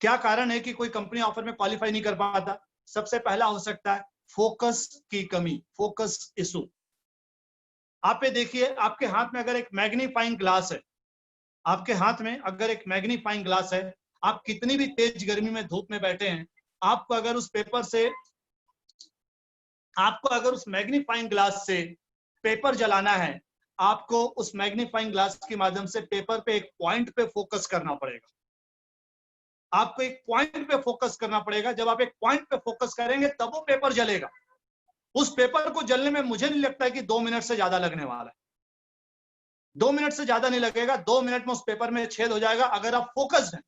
क्या कारण है कि कोई कंपनी ऑफर में क्वालिफाई नहीं कर पाता? सबसे पहला हो सकता है फोकस की कमी, फोकस इशू। आप ये देखिए, आपके हाथ में अगर एक मैग्नीफाइंग ग्लास है, आपके हाथ में अगर एक मैग्नीफाइंग ग्लास है, आप कितनी भी तेज गर्मी में धूप में बैठे हैं, आपको अगर उस पेपर से, आपको अगर उस मैग्नीफाइंग ग्लास से पेपर जलाना है, आपको उस मैग्नीफाइंग ग्लास के माध्यम से पेपर पे एक पॉइंट पे फोकस करना पड़ेगा। आपको एक पॉइंट पे फोकस करना पड़ेगा। जब आप एक पॉइंट पे फोकस करेंगे तब वो पेपर जलेगा। उस पेपर को जलने में मुझे नहीं लगता है कि 2 मिनट से ज्यादा लगने वाला है। 2 मिनट से ज्यादा नहीं लगेगा। 2 मिनट में उस पेपर में छेद हो जाएगा, अगर आप फोकस्ड हैं।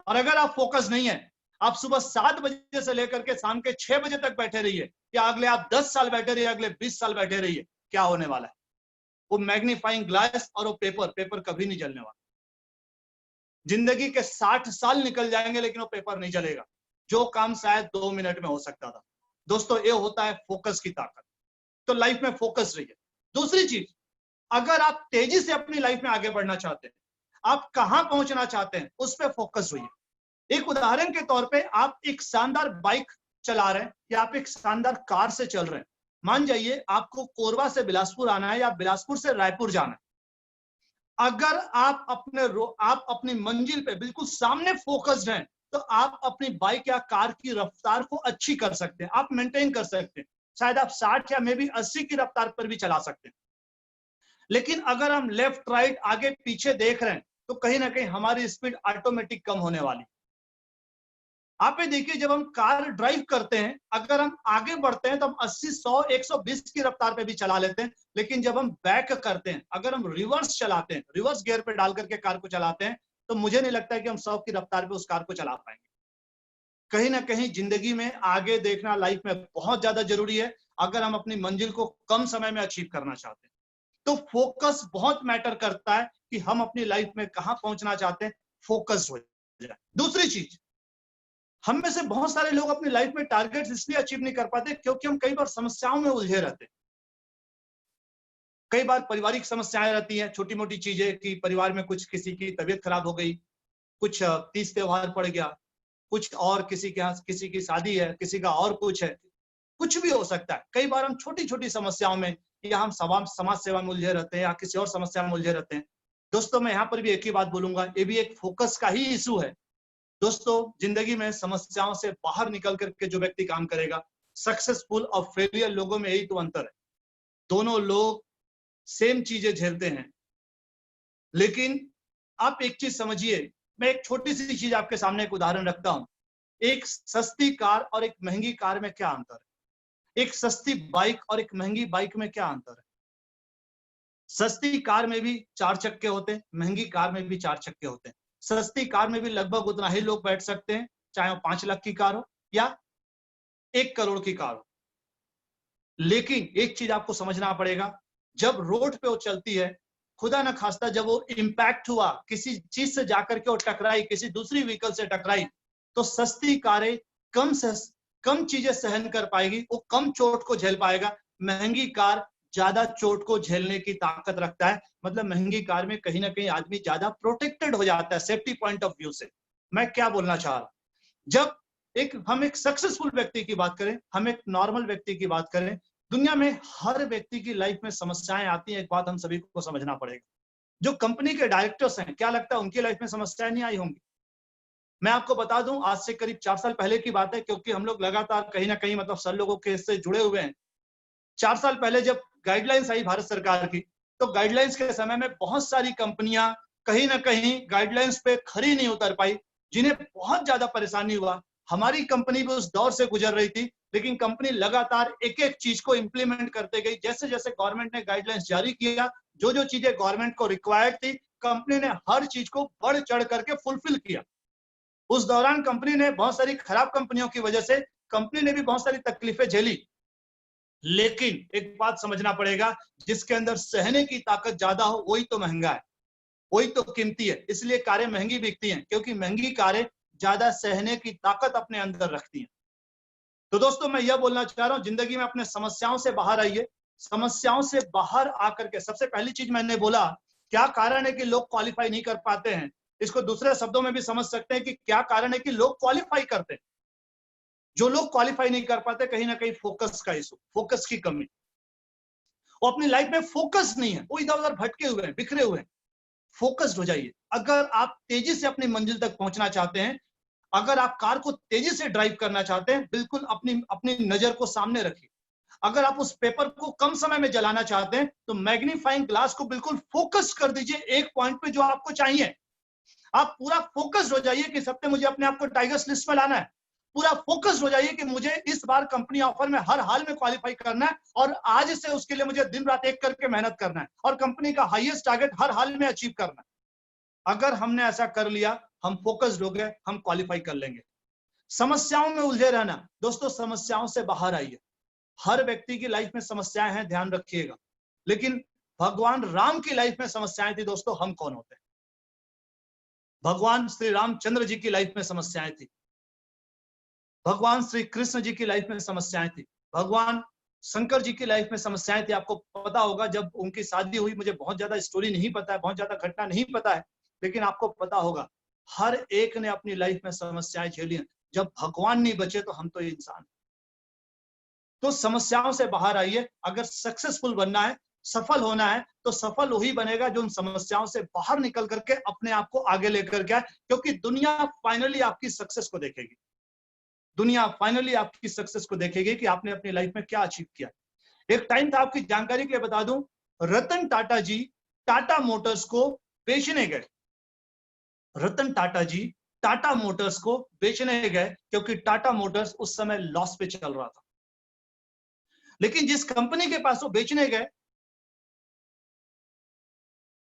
और अगर आप फोकस नहीं है, आप सुबह 7 बजे से लेकर के शाम के 6 बजे तक बैठे रहिए, या अगले आप 10 साल बैठे रहिए, अगले 20 साल बैठे रहिए, क्या होने वाला है? वो मैग्नीफाइंग ग्लास और वो पेपर कभी नहीं जलने वाला। जिंदगी के 60 साल निकल जाएंगे लेकिन वो पेपर नहीं जलेगा, जो काम शायद 2 मिनट में हो सकता था। दोस्तों ये होता है फोकस की ताकत। तो लाइफ में फोकस रहिए। दूसरी चीज, अगर आप तेजी से अपनी लाइफ में आगे बढ़ना चाहते हैं, आप कहां पहुंचना चाहते हैं, उस पर फोकस होइए। एक उदाहरण के तौर पे, आप एक शानदार बाइक चला रहे हैं या आप एक शानदार कार से चल रहे हैं, मान जाइए आपको कोरबा से बिलासपुर आना है या बिलासपुर से रायपुर जाना है, अगर आप अपनी मंजिल पे बिल्कुल सामने फोकस्ड हैं तो आप अपनी बाइक या कार की रफ्तार को अच्छी कर सकते हैं, आप मेंटेन कर सकते हैं, शायद आप 60 या मे भी 80 की रफ्तार पर भी चला सकते हैं। लेकिन अगर हम लेफ्ट राइट आगे पीछे देख रहे हैं तो कहीं ना कहीं हमारी स्पीड ऑटोमेटिक कम होने वाली। आप ये देखिए, जब हम कार ड्राइव करते हैं, अगर हम आगे बढ़ते हैं तो हम 80, 100, 120 की रफ्तार पे भी चला लेते हैं, लेकिन जब हम बैक करते हैं, अगर हम रिवर्स चलाते हैं, रिवर्स गियर पे डाल करके कार को चलाते हैं, तो मुझे नहीं लगता है कि हम 100 की रफ्तार पे उस कार को चला पाएंगे। कहीं ना कहीं जिंदगी में आगे देखना लाइफ में बहुत ज्यादा जरूरी है, अगर हम अपनी मंजिल को कम समय में अचीव करना चाहते हैं। तो फोकस बहुत मैटर करता है कि हम अपनी लाइफ में कहां पहुंचना चाहते हैं, फोकस हो जाए। दूसरी चीज, हम में से बहुत सारे लोग अपनी लाइफ में टारगेट्स इसलिए अचीव नहीं कर पाते क्योंकि हम कई बार समस्याओं में उलझे रहते हैं। कई बार पारिवारिक समस्याएं रहती हैं, छोटी मोटी चीजें कि परिवार में कुछ किसी की तबीयत खराब हो गई, कुछ तीज त्योहार पड़ गया, कुछ और किसी के यहाँ किसी की शादी है, किसी का और कुछ है, कुछ भी हो सकता है। कई बार हम छोटी छोटी समस्याओं में या हम समाज सेवा में उलझे रहते हैं या किसी और समस्या में उलझे रहते हैं। दोस्तों मैं यहाँ पर भी एक ही बात बोलूंगा, ये भी एक फोकस का ही इशू है। दोस्तों जिंदगी में समस्याओं से बाहर निकल करके जो व्यक्ति काम करेगा, सक्सेसफुल और फेलियर लोगों में यही तो अंतर है। दोनों लोग सेम चीजें झेलते हैं, लेकिन आप एक चीज समझिए, मैं एक छोटी सी चीज आपके सामने एक उदाहरण रखता हूं। एक सस्ती कार और एक महंगी कार में क्या अंतर है? एक सस्ती बाइक और एक महंगी बाइक में क्या अंतर है? सस्ती कार में भी 4 चक्के होते हैं, महंगी कार में भी 4 चक्के होते हैं। सस्ती कार में भी लगभग उतना ही लोग बैठ सकते हैं, चाहे वो 5 लाख की कार हो या 1 करोड़ की कार हो। लेकिन एक चीज आपको समझना पड़ेगा, जब रोड पे वो चलती है, खुदा ना खास्ता जब वो इंपैक्ट हुआ, किसी चीज से जाकर के वो टकराई, किसी दूसरी व्हीकल से टकराई, तो सस्ती कारें कम चीजें सहन कर पाएगी, वो कम चोट को झेल पाएगा। महंगी कार ज्यादा चोट को झेलने की ताकत रखता है। मतलब महंगी कार में कहीं ना कहीं आदमी ज्यादा प्रोटेक्टेड हो जाता है सेफ्टी पॉइंट ऑफ व्यू से। मैं क्या बोलना चाह रहा, जब हम एक सक्सेसफुल व्यक्ति की बात करें, हम एक नॉर्मल व्यक्ति की बात करें, दुनिया में हर व्यक्ति की लाइफ में समस्याएं आती हैं। एक बात हम सभी को समझना पड़ेगा, जो कंपनी के डायरेक्टर्स हैं, क्या लगता है उनकी लाइफ में समस्याएं नहीं आई होंगी? मैं आपको बता दूं, आज से करीब 4 साल पहले की बात है, क्योंकि हम लोग लगातार कहीं ना कहीं मतलब सर लोगों के इससे जुड़े हुए हैं। 4 साल पहले जब गाइडलाइंस आई भारत सरकार की, तो गाइडलाइंस के समय में बहुत सारी कंपनियां कहीं ना कहीं गाइडलाइंस पे खरी नहीं उतर पाई, जिन्हें बहुत ज्यादा परेशानी हुआ। हमारी कंपनी भी उस दौर से गुजर रही थी, लेकिन कंपनी लगातार एक एक चीज को इंप्लीमेंट करते गई। जैसे जैसे गवर्नमेंट ने गाइडलाइंस जारी किया, जो जो चीजें गवर्नमेंट को रिक्वायर्ड थी, कंपनी ने हर चीज को बढ़ चढ़ करके फुलफिल किया। उस दौरान कंपनी ने बहुत सारी खराब कंपनियों की वजह से कंपनी ने भी बहुत सारी तकलीफें झेली, लेकिन एक बात समझना पड़ेगा, जिसके अंदर सहने की ताकत ज्यादा हो वही तो महंगा है, वही तो कीमती है। इसलिए कारें महंगी बिकती हैं, क्योंकि महंगी कारें ज्यादा सहने की ताकत अपने अंदर रखती हैं। तो दोस्तों मैं यह बोलना चाह रहा हूं, जिंदगी में अपने समस्याओं से बाहर आइए। समस्याओं से बाहर आकर के सबसे पहली चीज मैंने बोला, क्या कारण है कि लोग क्वालिफाई नहीं कर पाते हैं? इसको दूसरे शब्दों में भी समझ सकते हैं कि क्या कारण है कि लोग क्वालिफाई करते हैं। जो लोग क्वालिफाई नहीं कर पाते, कहीं ना कहीं फोकस का इशू, फोकस की कमी। वो अपनी लाइफ में फोकस नहीं है, वो इधर उधर भटके हुए हैं, बिखरे हुए हैं। फोकस्ड हो जाइए। अगर आप तेजी से अपनी मंजिल तक पहुंचना चाहते हैं, अगर आप कार को तेजी से ड्राइव करना चाहते हैं, बिल्कुल अपनी अपनी नजर को सामने रखिए। अगर आप उस पेपर को कम समय में जलाना चाहते हैं, तो मैग्नीफाइंग ग्लास को बिल्कुल फोकस कर दीजिए एक पॉइंट पे जो आपको चाहिए। आप पूरा फोकस्ड हो जाइए कि सबसे मुझे अपने आप को टाइगर्स लिस्ट में लाना है। पूरा फोकस्ड हो जाइए कि मुझे इस बार कंपनी ऑफर में हर हाल में क्वालिफाई करना है, और आज से उसके लिए मुझे दिन रात एक करके मेहनत करना है, और कंपनी का हाईएस्ट टारगेट हर हाल में अचीव करना है। अगर हमने ऐसा कर लिया, हम फोकस्ड हो गए, हम क्वालिफाई कर लेंगे। समस्याओं में उलझे रहना, दोस्तों समस्याओं से बाहर आइए। हर व्यक्ति की लाइफ में समस्याएं हैं, ध्यान रखिएगा, लेकिन भगवान राम की लाइफ में समस्याएं थी। दोस्तों हम कौन होते हैं? भगवान श्री रामचंद्र जी की लाइफ में समस्याएं थी, भगवान श्री कृष्ण जी की लाइफ में समस्याएं थी, भगवान शंकर जी की लाइफ में समस्याएं थी। आपको पता होगा जब उनकी शादी हुई, मुझे बहुत ज्यादा स्टोरी नहीं पता है, बहुत ज्यादा घटना नहीं पता है, लेकिन आपको पता होगा हर एक ने अपनी लाइफ में समस्याएं झेली हैं। जब भगवान नहीं बचे तो हम तो इंसान, तो समस्याओं से बाहर आइए। अगर सक्सेसफुल बनना है, सफल होना है, तो सफल वही बनेगा जो उन समस्याओं से बाहर निकल करके अपने आप को आगे लेकर के आए, क्योंकि दुनिया फाइनली आपकी सक्सेस को देखेगी। दुनिया फाइनली आपकी सक्सेस को देखेगी कि आपने अपनी लाइफ में क्या अचीव किया। एक टाइम था, आपकी जानकारी के लिए बता दूं, रतन टाटा जी टाटा मोटर्स को बेचने गए। रतन टाटा जी टाटा मोटर्स को बेचने गए क्योंकि टाटा मोटर्स उस समय लॉस पे चल रहा था। लेकिन जिस कंपनी के पास वो बेचने गए,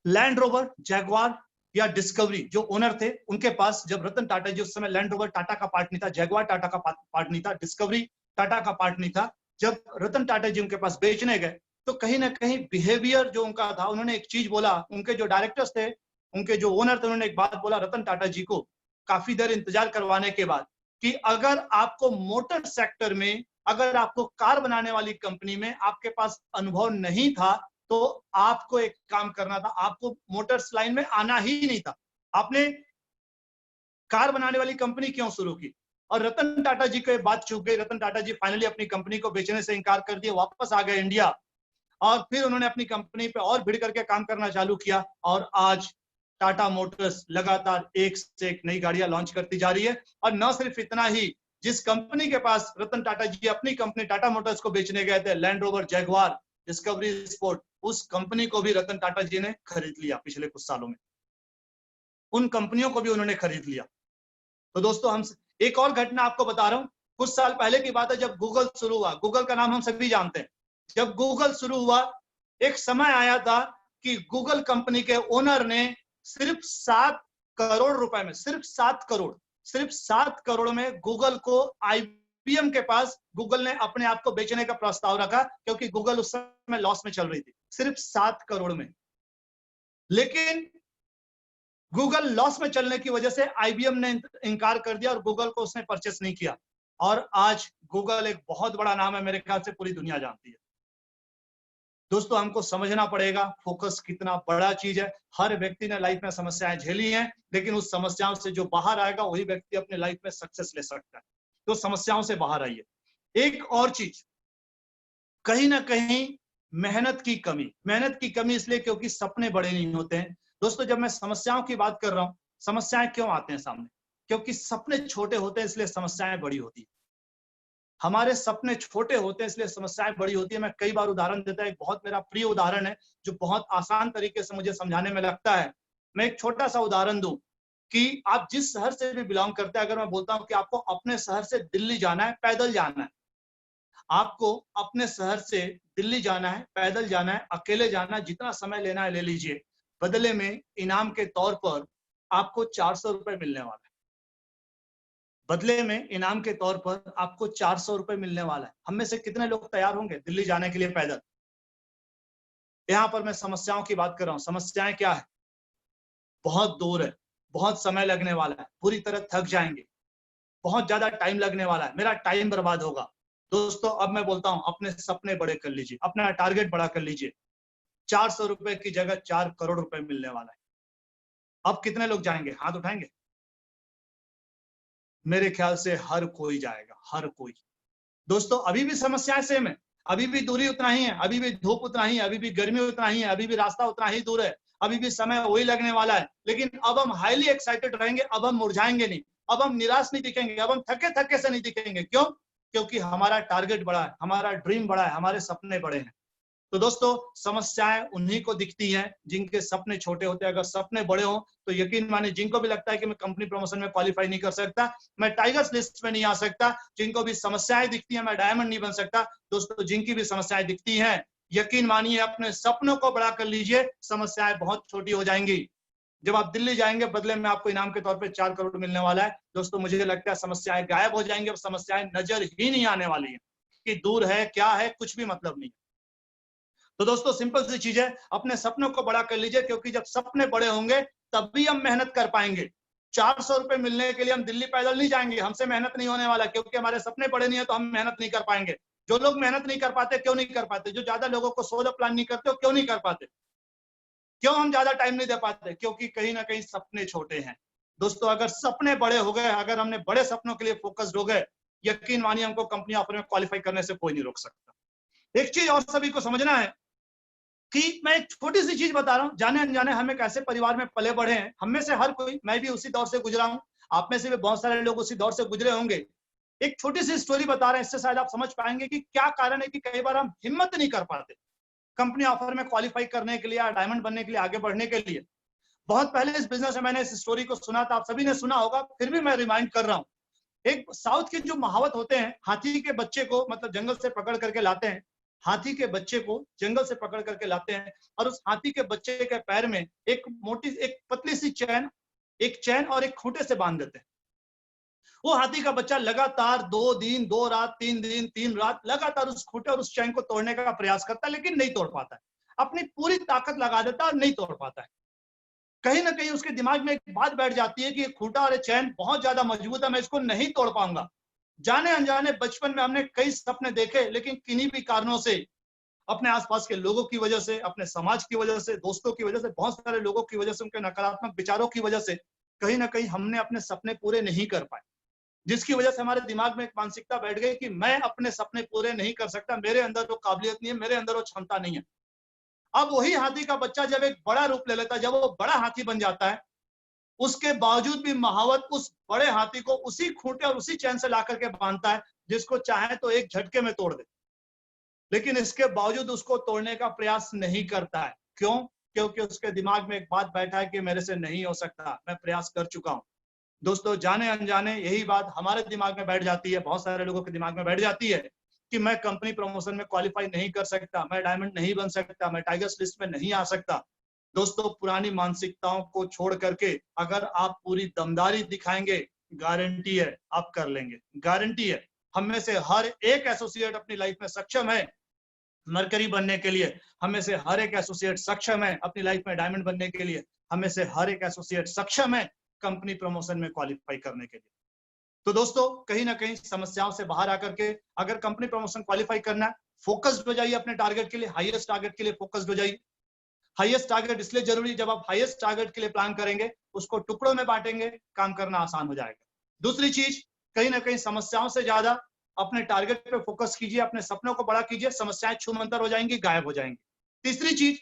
लैंड रोवर, जैगवार या डिस्कवरी, जो ओनर थे उनके पास, जब रतन टाटा जी, उस समय लैंड रोवर टाटा का पार्ट नहीं था, जैगवार टाटा का पार्ट नहीं था, डिस्कवरी टाटा का पार्ट नहीं था, जब रतन टाटा जी उनके पास बेचने गए, तो कहीं ना कहीं बिहेवियर जो उनका था, उन्होंने एक चीज बोला, उनके जो डायरेक्टर्स थे, उनके जो ओनर थे, उन्होंने एक बात बोला रतन टाटा जी को काफी देर इंतजार करवाने के बाद, कि अगर आपको मोटर सेक्टर में, अगर आपको कार बनाने वाली कंपनी में आपके पास अनुभव नहीं था, तो आपको एक काम करना था, आपको मोटर्स लाइन में आना ही नहीं था। आपने कार बनाने वाली कंपनी क्यों शुरू की? और रतन टाटा जी को बात चूक गई। रतन टाटा जी फाइनली अपनी कंपनी को बेचने से इनकार कर दिया, वापस आ गए इंडिया, और फिर उन्होंने अपनी कंपनी पे और भिड़ करके काम करना चालू किया, और आज टाटा मोटर्स लगातार एक से एक नई गाड़ियां लॉन्च करती जा रही है। और न सिर्फ इतना ही, जिस कंपनी के पास रतन टाटा जी अपनी कंपनी टाटा मोटर्स को बेचने गए थे, land rover, Jaguar, discovery sport, उस कंपनी को भी रतन टाटा जी ने खरीद लिया पिछले कुछ सालों में। उन कंपनियों को भी उन्होंने खरीद लिया। तो दोस्तों, हम एक और घटना आपको बता रहा हूं। कुछ साल पहले की बात है, जब गूगल शुरू हुआ, गूगल का नाम हम सभी जानते हैं। जब गूगल शुरू हुआ, एक समय आया था कि गूगल कंपनी के ओनर ने सिर्फ 7 करोड़ रुपए में, सिर्फ 7 करोड़ में गूगल को, आईबीएम के पास, गूगल ने अपने आप को बेचने का प्रस्ताव रखा, क्योंकि गूगल उस समय लॉस में चल रही थी, सिर्फ 7 करोड़ में। लेकिन गूगल लॉस में चलने की वजह से आईबीएम ने इनकार कर दिया और गूगल को उसने परचेस नहीं किया। और आज गूगल एक बहुत बड़ा नाम है, मेरे ख्याल से पूरी दुनिया जानती है। दोस्तों, हमको समझना पड़ेगा फोकस कितना बड़ा चीज है। हर व्यक्ति ने लाइफ में समस्याएं झेली हैं, लेकिन उस समस्याओं से जो बाहर आएगा वही व्यक्ति अपने लाइफ में सक्सेस ले सकता है। तो समस्याओं से बाहर आइए। एक और चीज, कहीं ना कहीं मेहनत की कमी इसलिए क्योंकि सपने बड़े नहीं होते हैं। दोस्तों, जब मैं समस्याओं की बात कर रहा हूं, समस्याएं क्यों आते हैं सामने? क्योंकि सपने छोटे होते हैं, इसलिए समस्याएं बड़ी होती है। हमारे सपने छोटे होते हैं, इसलिए समस्याएं बड़ी होती है। मैं कई बार उदाहरण देता हूं, एक बहुत मेरा प्रिय उदाहरण है जो बहुत आसान तरीके से मुझे समझाने में लगता है। मैं एक छोटा सा उदाहरण दूं कि आप जिस शहर से भी बिलोंग करते हैं, अगर मैं बोलता हूं कि आपको अपने शहर से दिल्ली जाना है, पैदल जाना है, आपको अपने शहर से दिल्ली जाना है, पैदल जाना है, अकेले जाना है, जितना समय लेना है ले लीजिए, बदले में इनाम के तौर पर आपको 400 रुपए मिलने वाला है। बदले में इनाम के तौर पर आपको 400 रुपए मिलने वाला है। हम में से कितने लोग तैयार होंगे दिल्ली जाने के लिए पैदल? यहां पर मैं समस्याओं की बात कर रहा हूं। समस्याएं क्या है? बहुत दूर है, बहुत समय लगने वाला है, पूरी तरह थक जाएंगे, बहुत ज्यादा टाइम लगने वाला है, मेरा टाइम बर्बाद होगा। दोस्तों, अब मैं बोलता हूं, अपने सपने बड़े कर लीजिए, अपना टारगेट बड़ा कर लीजिए। 400 रुपए की जगह 4 करोड़ रुपए मिलने वाला है। अब कितने लोग जाएंगे? हाथ उठाएंगे? मेरे ख्याल से हर कोई जाएगा, हर कोई। दोस्तों, अभी भी समस्याएं सेम है, अभी भी दूरी उतना ही है, अभी भी धूप उतना ही है, अभी भी गर्मी उतना ही है, अभी भी रास्ता उतना ही दूर है, अभी भी समय वही लगने वाला है। लेकिन अब हम हाईली एक्साइटेड रहेंगे, अब हम मुरझाएंगे नहीं, अब हम निराश नहीं दिखेंगे, अब हम थके थके से नहीं दिखेंगे। क्यों? क्योंकि हमारा टारगेट बड़ा है, हमारा ड्रीम बड़ा है, हमारे सपने बड़े हैं। तो दोस्तों, समस्याएं उन्हीं को दिखती हैं जिनके सपने छोटे होते हैं। अगर सपने बड़े हों तो यकीन माने, जिनको भी लगता है कि मैं कंपनी प्रमोशन में क्वालिफाई नहीं कर सकता, मैं टाइगर्स लिस्ट में नहीं आ सकता, जिनको भी समस्याएं दिखती हैं, मैं डायमंड नहीं बन सकता, दोस्तों जिनकी भी समस्याएं दिखती हैं, यकीन मानिए अपने सपनों को बड़ा कर लीजिए, समस्याएं बहुत छोटी हो जाएंगी। जब आप दिल्ली जाएंगे, बदले में आपको इनाम के तौर पे 4 करोड़ मिलने वाला है। दोस्तों, मुझे लगता है समस्याएं गायब हो जाएंगी, अब समस्याएं नजर ही नहीं आने वाली है कि दूर है क्या है, कुछ भी मतलब नहीं। तो दोस्तों, सिंपल सी चीज है, अपने सपनों को बड़ा कर लीजिए, क्योंकि जब सपने बड़े होंगे तभी हम मेहनत कर पाएंगे। 400 रुपए मिलने के लिए हम दिल्ली पैदल नहीं जाएंगे, हमसे मेहनत नहीं होने वाला, क्योंकि हमारे सपने बड़े नहीं है तो हम मेहनत नहीं कर पाएंगे। जो लोग मेहनत नहीं कर पाते, क्यों नहीं कर पाते? जो ज्यादा लोगों को सोलो प्लान नहीं करते, क्यों नहीं कर पाते? क्यों हम ज्यादा टाइम नहीं दे पाते? क्योंकि कहीं ना कहीं सपने छोटे हैं। दोस्तों, अगर सपने बड़े हो गए, अगर हमने बड़े सपनों के लिए फोकस्ड हो गए, यकीन मानिए हमको कंपनी ऑफर में क्वालिफाई करने से कोई नहीं रोक सकता। एक चीज और सभी को समझना है कि मैं एक छोटी सी चीज बता रहा हूं, जाने अनजाने हम एक ऐसे परिवार में पले बढ़े हैं, हम में से हर कोई, मैं भी उसी दौर से गुजरा हूं, आप में से भी बहुत सारे लोग उसी दौर से गुजरे होंगे। एक छोटी सी स्टोरी बता रहे हैं, इससे शायद आप समझ पाएंगे कि क्या कारण है कि कई बार हम हिम्मत नहीं कर पाते कंपनी ऑफर में क्वालिफाई करने के लिए या डायमंड बनने के लिए, आगे बढ़ने के लिए। बहुत पहले इस बिजनेस में मैंने इस स्टोरी को सुना था, आप सभी ने सुना होगा, फिर भी मैं रिमाइंड कर रहा हूं। एक साउथ के जो महावत होते हैं, हाथी के बच्चे को मतलब जंगल से पकड़ करके लाते हैं, हाथी के बच्चे को जंगल से पकड़ करके लाते हैं और उस हाथी के बच्चे के पैर में एक मोटी, एक पतली सी चैन, एक चैन और एक खूंटे से बांध देते हैं। वो हाथी का बच्चा लगातार 2 दिन 2 रात, 3 दिन 3 रात लगातार उस खूंटे और उस चैन को तोड़ने का प्रयास करता है, लेकिन नहीं तोड़ पाता है। अपनी पूरी ताकत लगा देता है और नहीं तोड़ पाता है। कहीं ना कहीं उसके दिमाग में एक बात बैठ जाती है कि ये खूंटा और ये चैन बहुत ज्यादा मजबूत है, मैं इसको नहीं तोड़ पाऊंगा। जाने अनजाने बचपन में हमने कई सपने देखे, लेकिन किन्हीं भी कारणों से, अपने आसपास के लोगों की वजह से, अपने समाज की वजह से, दोस्तों की वजह से, बहुत सारे लोगों की वजह से, उनके नकारात्मक विचारों की वजह से कहीं ना कहीं हमने अपने सपने पूरे नहीं कर पाए, जिसकी वजह से हमारे दिमाग में एक मानसिकता बैठ गई कि मैं अपने सपने पूरे नहीं कर सकता, मेरे अंदर वो काबिलियत नहीं है, मेरे अंदर वो क्षमता नहीं है। अब वही हाथी का बच्चा जब एक बड़ा रूप ले लेता है, जब वो बड़ा हाथी बन जाता है, उसके बावजूद भी महावत उस बड़े हाथी को उसी खूंटे और उसी चैन से ला करके बांधता है, जिसको चाहे तो एक झटके में तोड़ दे, लेकिन इसके बावजूद उसको तोड़ने का प्रयास नहीं करता है। क्यों? क्योंकि उसके दिमाग में एक बात बैठा है कि मेरे से नहीं हो सकता, मैं प्रयास कर चुका हूं। दोस्तों, जाने अनजाने यही बात हमारे दिमाग में बैठ जाती है, बहुत सारे लोगों के दिमाग में बैठ जाती है कि मैं कंपनी प्रमोशन में क्वालिफाई नहीं कर सकता, मैं डायमंड नहीं बन सकता, मैं टाइगर्स लिस्ट में नहीं आ सकता। दोस्तों, पुरानी मानसिकताओं को छोड़ करके अगर आप पूरी दमदारी दिखाएंगे, गारंटी है आप कर लेंगे, गारंटी है। हम में से हर एक एसोसिएट अपनी लाइफ में सक्षम है मरकरी बनने के लिए, हमें से हर एक एसोसिएट सक्षम है अपनी लाइफ में डायमंड बनने के लिए, हमें से हर एक एसोसिएट सक्षम है कंपनी प्रमोशन में क्वालिफाई करने के लिए। तो दोस्तों, कहीं ना कहीं समस्याओं से बाहर आकर के अगर कंपनी प्रमोशन क्वालिफाई करना है, फोकस्ड हो जाइए अपने टारगेट के लिए, हाईएस्ट टारगेट के लिए फोकस्ड हो जाइए। हाईएस्ट टारगेट इसलिए जरूरी, जब आप हाईएस्ट टारगेट के लिए प्लान करेंगे, उसको टुकड़ों में बांटेंगे, काम करना आसान हो जाएगा। दूसरी चीज, कहीं ना कहीं समस्याओं से ज्यादा अपने टारगेट पे फोकस कीजिए, अपने सपनों को बड़ा कीजिए, समस्याएं छूमंतर हो जाएंगी, गायब हो जाएंगी। तीसरी चीज,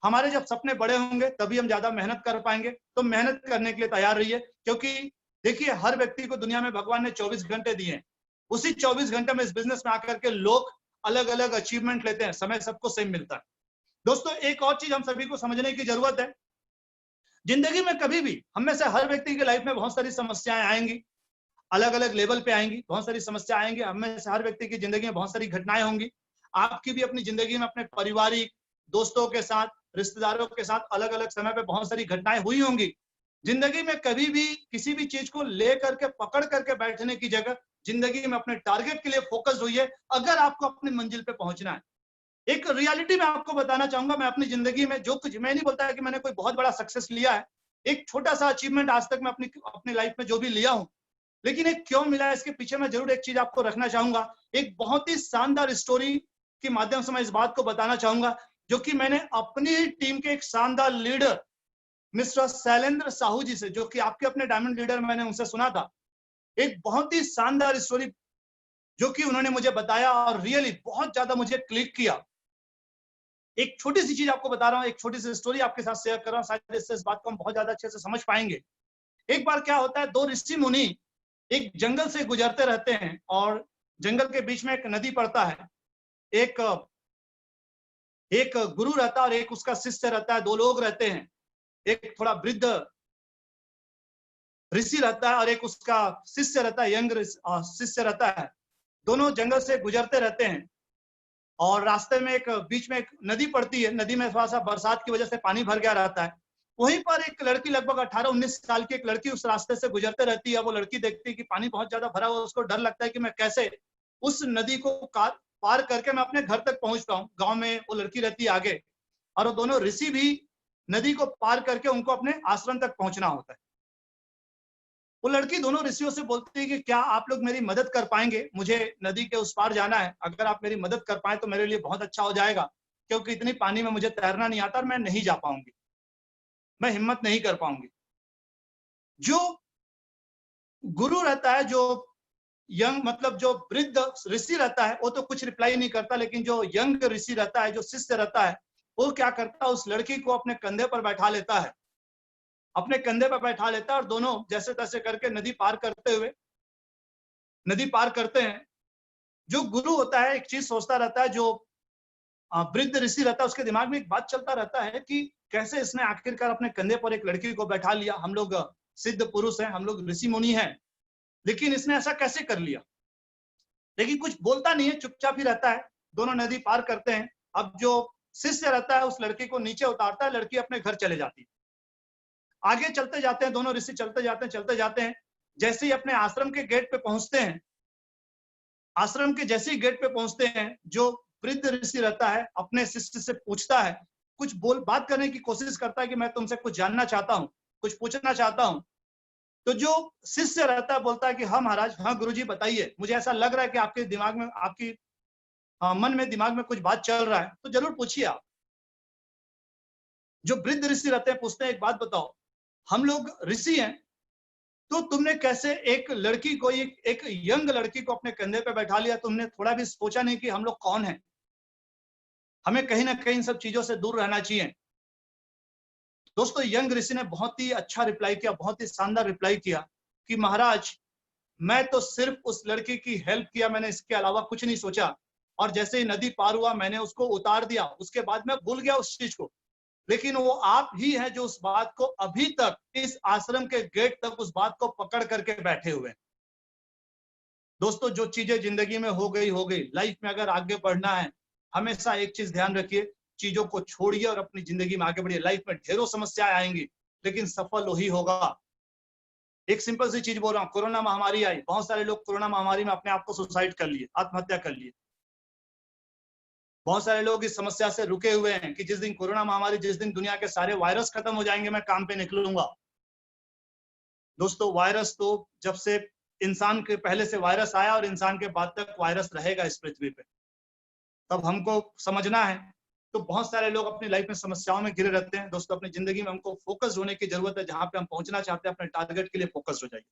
हमारे जब सपने बड़े होंगे तभी हम ज्यादा मेहनत कर पाएंगे, तो मेहनत करने के लिए तैयार रहिए, क्योंकि देखिए हर व्यक्ति को दुनिया में भगवान ने 24 घंटे दिए हैं। उसी 24 घंटे में इस बिजनेस में आकर के लोग अलग अलग अचीवमेंट लेते हैं, समय सबको सेम मिलता है। दोस्तों, एक और चीज हम सभी को समझने की जरूरत है, जिंदगी में कभी भी हम में से हर व्यक्ति की लाइफ में बहुत सारी समस्याएं आएंगी, अलग अलग लेवल पे आएंगी, बहुत सारी समस्या आएंगी, हम में से हर व्यक्ति की जिंदगी में बहुत सारी घटनाएं होंगी। आपकी भी अपनी जिंदगी में अपने पारिवारिक दोस्तों के साथ, रिश्तेदारों के साथ अलग अलग समय पे बहुत सारी घटनाएं हुई होंगी। जिंदगी में कभी भी किसी भी चीज को ले करके पकड़ करके बैठने की जगह जिंदगी में अपने टारगेट के लिए फोकस होइए, अगर आपको अपनी मंजिल पे पहुंचना है। एक रियलिटी मैं आपको बताना चाहूंगा, मैं अपनी जिंदगी में जो कुछ, मैं नहीं बोलता है कि मैंने कोई बहुत बड़ा सक्सेस लिया है, एक छोटा सा अचीवमेंट आज तक मैं अपनी लाइफ में जो भी लिया हूं, लेकिन एक क्यों मिला है इसके पीछे मैं जरूर एक चीज आपको रखना चाहूंगा। एक बहुत ही शानदार स्टोरी के माध्यम से मैं इस बात को बताना चाहूंगा, जो कि मैंने अपनी टीम के एक शानदार लीडर मिस्टर शैलेंद्र साहू जी से, जो कि आपके अपने डायमंड लीडर, मैंने उनसे सुना था एक बहुत ही शानदार स्टोरी जो कि उन्होंने मुझे बताया और रियली बहुत ज्यादा मुझे क्लिक किया। एक छोटी सी चीज आपको बता रहा हूं, एक छोटी सी स्टोरी आपके साथ शेयर कर रहा हूं, शायद इससे इस बात को हम बहुत ज्यादा अच्छे से समझ पाएंगे। एक बार क्या होता है, 2 ऋषि मुनि एक जंगल से गुजरते रहते हैं और जंगल के बीच में एक नदी पड़ता है। एक एक गुरु रहता है और एक उसका शिष्य रहता है, 2 लोग रहते हैं। एक थोड़ा वृद्ध ऋषि रहता है और एक उसका शिष्य रहता है, यंग शिष्य रहता है। दोनों जंगल से गुजरते रहते हैं और रास्ते में एक बीच में एक नदी पड़ती है, नदी में थोड़ा सा बरसात की वजह से पानी भर गया रहता है। वहीं पर एक लड़की, लगभग 18-19 साल की एक लड़की उस रास्ते से गुजरते रहती है। वो लड़की देखती है कि पानी बहुत ज्यादा भरा हुआ, उसको डर लगता है कि मैं कैसे उस नदी को पार करके मैं अपने घर तक पहुंच पाऊं। गांव में वो लड़की रहती है आगे, और वो दोनों ऋषि भी नदी को पार करके उनको अपने आश्रम तक पहुंचना होता है। वो लड़की दोनों ऋषियों से बोलती है कि क्या आप लोग मेरी मदद कर पाएंगे, मुझे नदी के उस पार जाना है, अगर आप मेरी मदद कर पाए तो मेरे लिए बहुत अच्छा हो जाएगा, क्योंकि इतनी पानी में मुझे तैरना नहीं आता और मैं नहीं जा पाऊंगी, मैं हिम्मत नहीं कर पाऊंगी। जो गुरु रहता है, जो यंग मतलब जो वृद्ध ऋषि रहता है वो तो कुछ रिप्लाई नहीं करता, लेकिन जो यंग ऋषि रहता है, जो शिष्य रहता है, वो क्या करता है, उस लड़की को अपने कंधे पर बैठा लेता है, अपने कंधे पर बैठा लेता है और दोनों जैसे तैसे करके नदी पार करते हैं। जो गुरु होता है एक चीज सोचता रहता है, जो वृद्ध ऋषि रहता है उसके दिमाग में एक बात चलता रहता है कि कैसे इसने आखिरकार अपने कंधे पर एक लड़की को बैठा लिया। हम लोग सिद्ध पुरुष हैं, हम लोग ऋषि मुनि हैं, लेकिन इसने ऐसा कैसे कर लिया। लेकिन कुछ बोलता नहीं है, चुपचाप ही रहता है। दोनों नदी पार करते हैं। अब जो शिष्य रहता है उस लड़की को नीचे उतारता है, लड़की अपने घर चले जाती है। आगे चलते जाते हैं, दोनों ऋषि चलते जाते हैं। जैसे ही अपने आश्रम के गेट पे पहुंचते हैं, आश्रम के जैसे ही गेट पे पहुंचते हैं, जो वृद्ध ऋषि रहता है अपने शिष्य से पूछता है, कुछ बात करने की कोशिश करता है कि मैं तुमसे कुछ जानना चाहता हूँ, कुछ पूछना चाहता हूँ। तो जो शिष्य रहता है बोलता है कि हाँ महाराज, हाँ गुरुजी बताइए, मुझे ऐसा लग रहा है कि आपके दिमाग में, आपकी मन में, दिमाग में कुछ बात चल रहा है, तो जरूर पूछिए आप। जो वृद्ध ऋषि रहते हैं पूछते हैं, एक बात बताओ, हम लोग ऋषि हैं, तो तुमने कैसे एक लड़की को, एक यंग लड़की को अपने कंधे पे बैठा लिया? तुमने थोड़ा भी सोचा नहीं कि हम लोग कौन हैं? हमें कहीं ना कहीं इन सब चीजों से दूर रहना चाहिए। दोस्तों, यंग ऋषि ने बहुत ही अच्छा रिप्लाई किया, बहुत ही शानदार रिप्लाई किया कि महाराज, मैं तो सिर्फ उस लड़की की हेल्प किया, मैंने इसके अलावा कुछ नहीं सोचा। और जैसे ही नदी पार हुआ, मैंने उसको उतार दिया, उसके बाद मैं भूल गया उस चीज को। लेकिन वो आप ही हैं जो उस बात को अभी तक, इस आश्रम के गेट तक उस बात को पकड़ करके बैठे हुए हैं। दोस्तों, जो चीजें जिंदगी में हो गई। लाइफ में अगर आगे बढ़ना है, हमेशा एक चीज ध्यान रखिए, चीजों को छोड़िए और अपनी जिंदगी में आगे बढ़िए। लाइफ में ढेरों समस्याएं आएंगी, लेकिन सफल वही होगा। एक सिंपल सी चीज बोल रहा हूँ, कोरोना महामारी आई, बहुत सारे लोग कोरोना महामारी में अपने आप को सुसाइड कर लिए, आत्महत्या कर लिए। बहुत सारे लोग इस समस्या से रुके हुए हैं कि जिस दिन कोरोना महामारी, जिस दिन दुनिया के सारे वायरस खत्म हो जाएंगे, मैं काम पे निकलूंगा। दोस्तों, वायरस तो जब से इंसान के पहले से वायरस आया और इंसान के बाद तक वायरस रहेगा इस पृथ्वी पे, तब हमको समझना है। तो बहुत सारे लोग अपनी लाइफ में समस्याओं में घिरे रहते हैं। दोस्तों, अपनी जिंदगी में हमको फोकस होने की जरूरत है। जहां पे हम पहुंचना चाहते हैं, अपने टारगेट के लिए फोकस हो जाइए।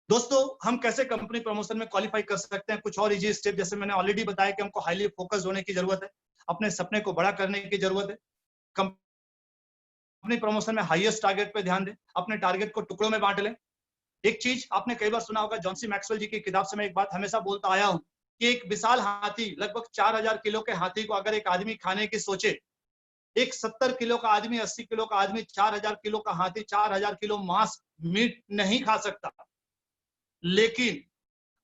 दोस्तों, हम कैसे कंपनी प्रमोशन में क्वालिफाई कर सकते हैं? कुछ और इजी स्टेप, जैसे मैंने ऑलरेडी बताया कि हमको हाईली फोकस होने की जरूरत है, अपने सपने को बड़ा करने की जरूरत है, कंपनी प्रमोशन में हाईएस्ट टारगेट पे ध्यान दें, अपने टारगेट को टुकड़ों में बांट लें। एक चीज आपने कई बार सुना होगा, जॉन सी मैक्सवेल जी की किताब से मैं एक बात हमेशा बोलता आया हूं कि एक विशाल हाथी, लगभग 4000 किलो के हाथी को अगर एक आदमी खाने की सोचे, एक 70 किलो का आदमी, 80 किलो का आदमी, 4000 किलो का हाथी 4000 किलो मांस मीट नहीं खा सकता। लेकिन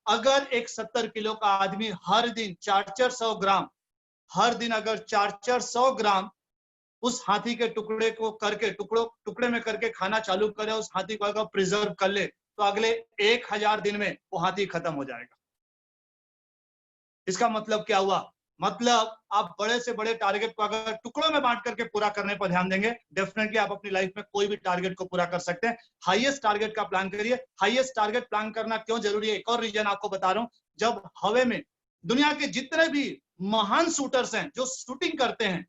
अगर एक 70 किलो का आदमी हर दिन 400 ग्राम, हर दिन अगर 400 ग्राम उस हाथी के टुकड़े को करके, टुकड़े में करके खाना चालू करे, उस हाथी को अगर प्रिजर्व कर ले, तो अगले 1000 दिन में वो हाथी खत्म हो जाएगा। इसका मतलब क्या हुआ? मतलब आप बड़े से बड़े टारगेट को अगर टुकड़ों में बांट करके पूरा करने पर ध्यान देंगे, डेफिनेटली आप अपनी लाइफ में कोई भी टारगेट को पूरा कर सकते हैं। हाईएस्ट टारगेट का प्लान करिए। हाईएस्ट टारगेट प्लान करना क्यों जरूरी है, एक और रीजन आपको बता रहा हूं। जब हवा में दुनिया के जितने भी महान शूटर्स हैं, जो शूटिंग करते हैं,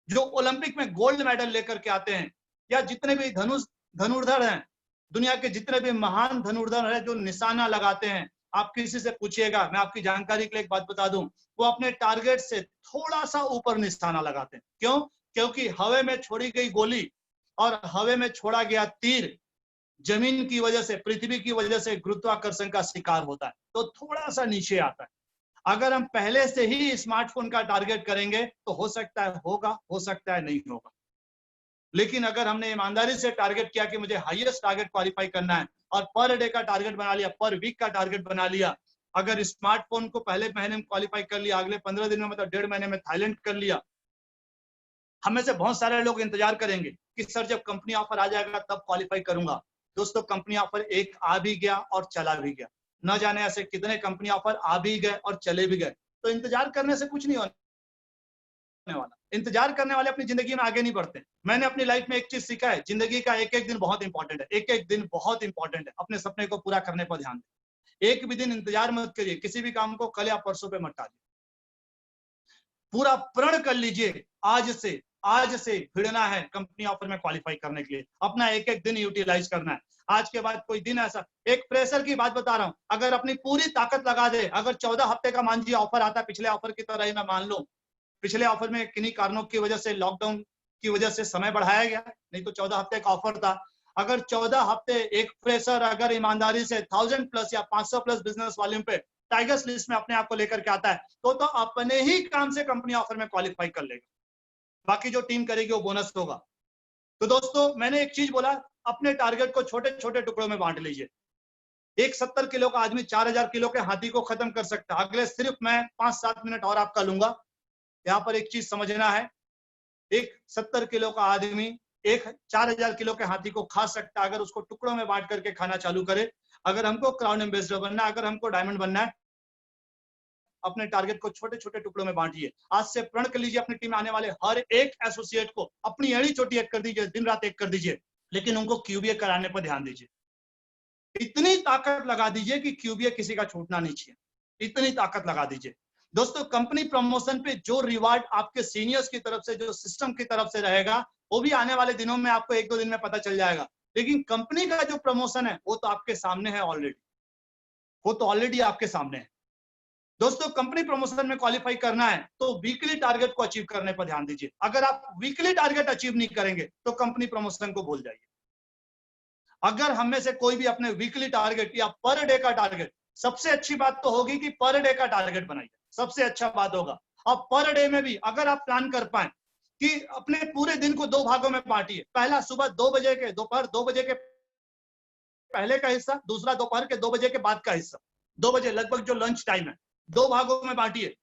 जो ओलंपिक में गोल्ड मेडल लेकर के आते हैं, या जितने भी धनुर्धर हैं, दुनिया के जितने भी महान धनुर्धर हैं जो निशाना लगाते हैं, आप किसी से पूछिएगा, मैं आपकी जानकारी के लिए एक बात बता दूं, वो अपने टारगेट से थोड़ा सा ऊपर निशाना लगाते हैं। क्यों? क्योंकि हवा में छोड़ी गई गोली और हवा में छोड़ा गया तीर जमीन की वजह से, पृथ्वी की वजह से गुरुत्वाकर्षण का शिकार होता है, तो थोड़ा सा नीचे आता है। अगर हम पहले से ही स्मार्टफोन का टारगेट करेंगे तो हो सकता है होगा, हो सकता है नहीं होगा। लेकिन अगर हमने ईमानदारी से टारगेट किया कि मुझे हाईएस्ट टारगेट क्वालिफाई करना है, और पर डे का टारगेट बना लिया, पर वीक का टारगेट बना लिया, अगर स्मार्टफोन को पहले महीने में क्वालिफाई कर लिया, अगले 15 दिन में, मतलब 1.5 महीने में थाईलैंड कर लिया। हमें से बहुत सारे लोग इंतजार करेंगे कि सर जब कंपनी ऑफर आ जाएगा तब क्वालिफाई करूंगा। दोस्तों, कंपनी ऑफर एक आ भी गया और चला भी गया। न जाने ऐसे कितने कंपनी ऑफर आ भी गए और चले भी गए। तो इंतजार करने से कुछ नहीं होने वाला। इंतजार करने वाले अपनी जिंदगी में आगे नहीं बढ़ते। मैंने अपनी लाइफ में एक चीज सीखा है, जिंदगी का एक एक दिन बहुत इंपॉर्टेंट है, एक एक दिन बहुत इंपॉर्टेंट है। अपने सपने को पूरा करने पर ध्यान दें। एक भी दिन इंतजार मत करिए, किसी भी काम को कल या परसों पे मत टालिए। पूरा प्रण कर लीजिए, आज से भिड़ना है कंपनी ऑफर में क्वालिफाई करने के लिए, अपना एक एक दिन यूटिलाइज करना है। आज के बाद कोई दिन ऐसा, एक प्रेशर की बात बता रहा हूं, अगर अपनी पूरी ताकत लगा दे, अगर 14 हफ्ते का मान लीजिए ऑफर आता है, पिछले ऑफर की तरह ही मैं मान लो, पिछले ऑफर में किन्हीं कारणों की वजह से, लॉकडाउन की वजह से समय बढ़ाया गया, नहीं तो 14 हफ्ते का ऑफर था। अगर 14 हफ्ते एक फ्रेशर अगर ईमानदारी से 1000 प्लस या 500 प्लस बिजनेस वॉल्यूम पे टाइगर्स लिस्ट में अपने आप को लेकर के आता है, तो अपने ही काम से कंपनी ऑफर में क्वालिफाई कर लेगा, बाकी जो टीम करेगी वो बोनस होगा। तो दोस्तों मैंने एक चीज बोला, अपने टारगेट को छोटे छोटे टुकड़ों में बांट लीजिए। एक 70 किलो का आदमी 4000 किलो के हाथी को खत्म कर सकता है। अगले सिर्फ मैं 5-7 मिनट और आपका लूंगा। यहाँ पर एक चीज समझना है, एक 70 किलो का आदमी एक 4000 किलो के हाथी को खा सकता है, अगर उसको टुकड़ों में बांट करके खाना चालू करे। अगर हमको क्राउन एम्बेसडर बनना है, अगर हमको डायमंड बनना है, अपने टारगेट को छोटे छोटे टुकड़ों में बांटिए। आज से प्रण कर लीजिए, अपनी टीम में आने वाले हर एक एसोसिएट को अपनी एड़ी चोटी एक कर दीजिए, दिन रात एक कर दीजिए, लेकिन उनको क्यूबीए कराने पर ध्यान दीजिए। इतनी ताकत लगा दीजिए कि क्यूबीए किसी का छूटना नहीं चाहिए, इतनी ताकत लगा दीजिए। दोस्तों कंपनी प्रमोशन पे जो रिवार्ड आपके सीनियर्स की तरफ से, जो सिस्टम की तरफ से रहेगा, वो भी आने वाले दिनों में आपको 1-2 दिन में पता चल जाएगा। लेकिन कंपनी का जो प्रमोशन है वो तो आपके सामने है ऑलरेडी, वो तो ऑलरेडी आपके सामने है। दोस्तों कंपनी प्रमोशन में क्वालिफाई करना है तो वीकली टारगेट को अचीव करने पर ध्यान दीजिए। अगर आप वीकली टारगेट अचीव नहीं करेंगे तो कंपनी प्रमोशन को भूल जाइए। अगर हम में से कोई भी अपने वीकली टारगेट या पर डे का टारगेट, सबसे अच्छी बात तो होगी कि पर डे का टारगेट बनाइए, सबसे अच्छा बात होगा। अब पर डे में भी अगर आप प्लान कर पाए कि अपने पूरे दिन को 2 भागों में बांटिए, पहला सुबह 2 बजे के, दोपहर 2 बजे के पहले का हिस्सा, दूसरा दोपहर के 2 बजे के बाद का हिस्सा, 2 बजे लगभग जो लंच टाइम है, 2 भागों में बांटिए।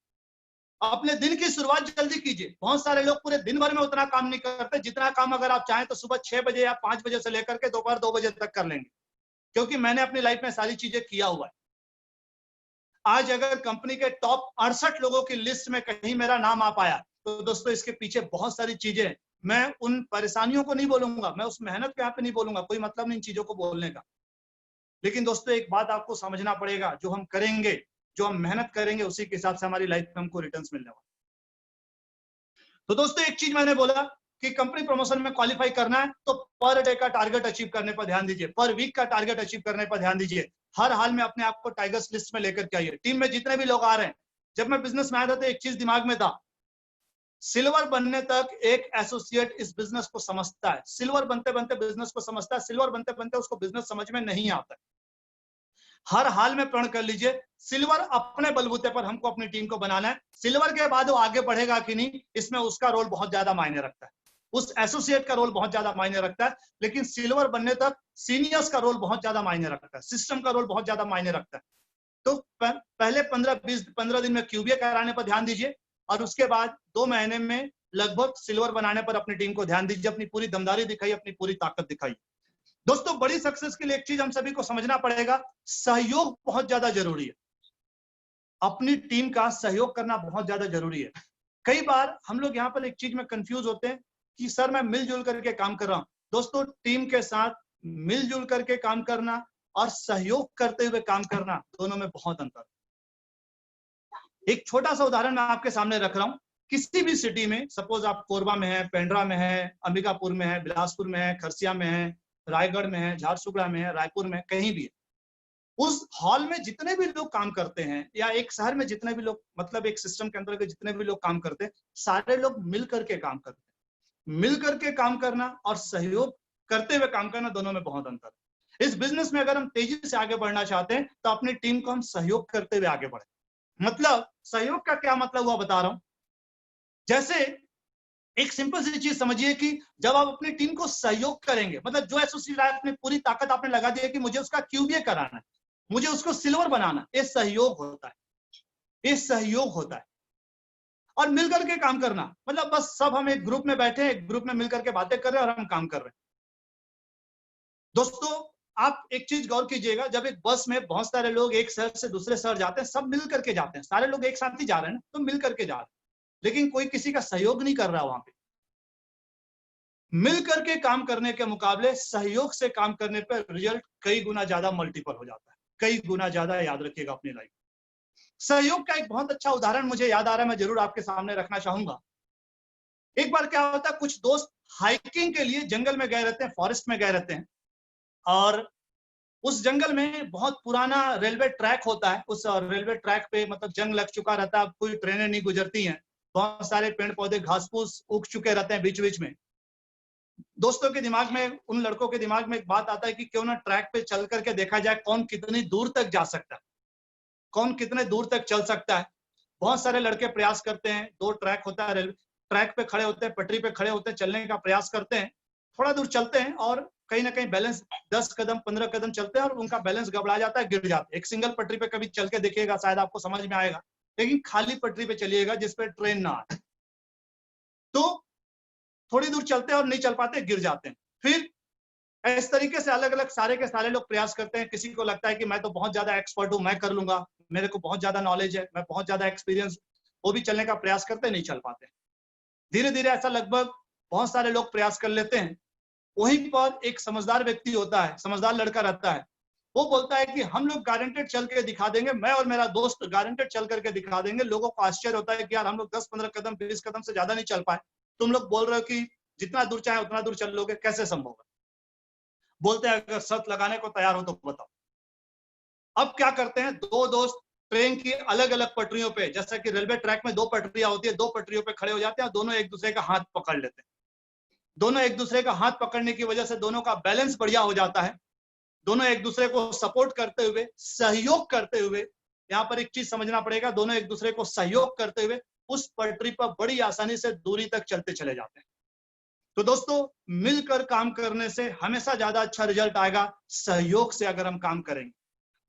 अपने दिन की शुरुआत जल्दी कीजिए। बहुत सारे लोग पूरे दिन भर में उतना काम नहीं करते जितना काम अगर आप चाहें तो सुबह 6 बजे या 5 बजे से लेकर के दोपहर 2 बजे तक कर लेंगे, क्योंकि मैंने अपनी लाइफ में सारी चीजें किया हुआ है। आज अगर कंपनी के टॉप 68 लोगों की लिस्ट में कहीं मेरा नाम आ पाया तो दोस्तों इसके पीछे बहुत सारी चीजें हैं। मैं उन परेशानियों को नहीं बोलूंगा, मैं उस मेहनत पे यहाँ पे नहीं बोलूंगा, कोई मतलब नहीं इन चीजों को बोलने का। लेकिन दोस्तों एक बात आपको समझना पड़ेगा, जो हम करेंगे, जो हम मेहनत करेंगे, उसी के हिसाब से हमारी लाइफ में हमको रिटर्न्स मिलने वाले। तो दोस्तों एक चीज मैंने बोला कि कंपनी प्रमोशन में क्वालिफाई करना है तो पर डे का टारगेट अचीव करने पर ध्यान दीजिए, पर वीक का टारगेट अचीव करने पर ध्यान दीजिए। हर हाल में अपने आप को टाइगर्स लिस्ट में लेकर के आइए। टीम में जितने भी लोग आ रहे हैं, जब मैं बिजनेस में आया था तो एक चीज दिमाग में था, सिल्वर बनने तक एक एसोसिएट इस बिजनेस को समझता है, सिल्वर बनते बनते बिजनेस को समझता है, सिल्वर बनते बनते उसको बिजनेस समझ में नहीं आता है। हर हाल में प्रण कर लीजिए, सिल्वर अपने बलबूते पर हमको अपनी टीम को बनाना है। सिल्वर के बाद वो आगे बढ़ेगा कि नहीं, इसमें उसका रोल बहुत ज्यादा मायने रखता है, उस एसोसिएट का रोल बहुत ज्यादा मायने रखता है। लेकिन सिल्वर बनने तक सीनियर्स का रोल बहुत ज्यादा मायने रखता है, सिस्टम का रोल बहुत ज्यादा मायने रखता है। तो पहले 15 दिन में क्यूबीए कराने पर ध्यान दीजिए, और उसके बाद 2 महीने में लगभग सिल्वर बनाने पर अपनी टीम को ध्यान दीजिए। अपनी पूरी दमदारी दिखाइए, अपनी पूरी ताकत दिखाइए। दोस्तों बड़ी सक्सेस के लिए एक चीज हम सभी को समझना पड़ेगा, सहयोग बहुत ज्यादा जरूरी है। अपनी टीम का सहयोग करना बहुत ज्यादा जरूरी है। कई बार हम लोग यहाँ पर एक चीज में कंफ्यूज होते हैं कि सर मैं मिलजुल करके काम कर रहा हूं। दोस्तों टीम के साथ मिलजुल करके काम करना और सहयोग करते हुए काम करना, दोनों में बहुत अंतर है। एक छोटा सा उदाहरण मैं आपके सामने रख रहा हूं। किसी भी सिटी में, सपोज आप कोरबा में है, पेंड्रा में है, अंबिकापुर में है, बिलासपुर में है, खरसिया में है, रायगढ़ में है, झारसुगड़ा में है, रायपुर में, कहीं भी है, उस हॉल में जितने भी लोग काम करते हैं, या एक शहर में जितने भी लोग, मतलब एक सिस्टम के अंदर के जितने भी लोग काम करते हैं, सारे लोग मिल करके काम करते हैं। मिल करके काम करना और सहयोग करते हुए काम करना, दोनों में बहुत अंतर है। इस बिजनेस में अगर हम तेजी से आगे बढ़ना चाहते हैं तो अपनी टीम को हम सहयोग करते हुए आगे बढ़े। मतलब सहयोग का क्या मतलब हुआ बता रहा हूं। जैसे एक सिंपल सी चीज समझिए कि जब आप अपनी टीम को सहयोग करेंगे, मतलब जो एसोसिएट अपनी पूरी ताकत आपने लगा दी है कि मुझे उसका क्यूबीए कराना है, मुझे उसको सिल्वर बनाना, ये सहयोग होता है, ये सहयोग होता है। और मिलकर के काम करना मतलब बस सब हम एक ग्रुप में बैठे, एक ग्रुप में मिलकर के बातें कर रहे हैं और हम काम कर रहे हैं। दोस्तों आप एक चीज गौर कीजिएगा, जब एक बस में बहुत सारे लोग एक शहर से दूसरे शहर जाते हैं, सब मिल करके जाते हैं, सारे लोग एक साथ ही जा रहे हैं ना, तो मिल करके जा रहे हैं, लेकिन कोई किसी का सहयोग नहीं कर रहा वहां पे। मिलकर के काम करने के मुकाबले सहयोग से काम करने पर रिजल्ट कई गुना ज्यादा मल्टीपल हो जाता है, कई गुना ज्यादा, याद रखिएगा अपनी लाइफ। सहयोग का एक बहुत अच्छा उदाहरण मुझे याद आ रहा है, मैं जरूर आपके सामने रखना चाहूंगा। एक बार क्या होता है, कुछ दोस्त हाइकिंग के लिए जंगल में गए रहते हैं, फॉरेस्ट में गए रहते हैं, और उस जंगल में बहुत पुराना रेलवे ट्रैक होता है। उस रेलवे ट्रैक पे मतलब जंग लग चुका रहता है, कोई ट्रेनें नहीं गुजरती हैं, बहुत सारे पेड़ पौधे घास फूस उग चुके रहते हैं बीच बीच में। दोस्तों के दिमाग में, उन लड़कों के दिमाग में एक बात आता है कि क्यों ना ट्रैक पे चल करके देखा जाए कौन कितनी दूर तक जा सकता है, कौन कितने दूर तक चल सकता है। बहुत सारे लड़के प्रयास करते हैं, दो ट्रैक होता है, रेलवे ट्रैक पे खड़े होते हैं, पटरी पे खड़े होते हैं, चलने का प्रयास करते हैं, थोड़ा दूर चलते हैं और कहीं ना कहीं बैलेंस 10 कदम 15 कदम चलते हैं और उनका बैलेंस गबड़ा जाता है, गिर जाते हैं। एक सिंगल पटरी पे कभी चल के देखिएगा, शायद आपको समझ में आएगा, लेकिन खाली पटरी पे चलिएगा जिसपे ट्रेन ना आए, तो थोड़ी दूर चलते हैं और नहीं चल पाते, गिर जाते हैं। फिर इस तरीके से अलग अलग सारे के सारे लोग प्रयास करते हैं। किसी को लगता है कि मैं तो बहुत ज्यादा एक्सपर्ट हूं, मैं कर लूंगा, मेरे को बहुत ज्यादा नॉलेज है, मैं बहुत ज्यादा एक्सपीरियंस, वो भी चलने का प्रयास करते हैं, नहीं चल पाते। धीरे धीरे ऐसा लगभग बहुत सारे लोग प्रयास कर लेते हैं। वहीं पर एक समझदार व्यक्ति होता है, समझदार लड़का रहता है, वो बोलता है कि हम लोग गारंटेड चल के दिखा देंगे, मैं और मेरा दोस्त गारंटेड चल करके दिखा देंगे। लोगों को आश्चर्य होता है कि यार हम लोग 10-15 कदम 20 कदम से ज्यादा नहीं चल पाए, तुम लोग बोल रहे हो कि जितना दूर चाहे उतना दूर चल लोगे, कैसे संभव है? बोलते हैं अगर शर्त लगाने को तैयार हो तो बताओ। अब क्या करते हैं, दो दोस्त ट्रेन की अलग अलग पटरियों पे, जैसा कि रेलवे ट्रैक में दो पटरियां होती है, दो पटरियों पे खड़े हो जाते हैं और दोनों एक दूसरे का हाथ पकड़ लेते हैं। दोनों एक दूसरे का हाथ पकड़ने की वजह से दोनों का बैलेंस बढ़िया हो जाता है। दोनों एक दूसरे को सपोर्ट करते हुए, सहयोग करते हुए, यहाँ पर एक चीज समझना पड़ेगा, दोनों एक दूसरे को सहयोग करते हुए उस पटरी पर बड़ी आसानी से दूरी तक चलते चले जाते हैं। तो दोस्तों, मिलकर काम करने से हमेशा ज्यादा अच्छा रिजल्ट आएगा। सहयोग से अगर हम काम करेंगे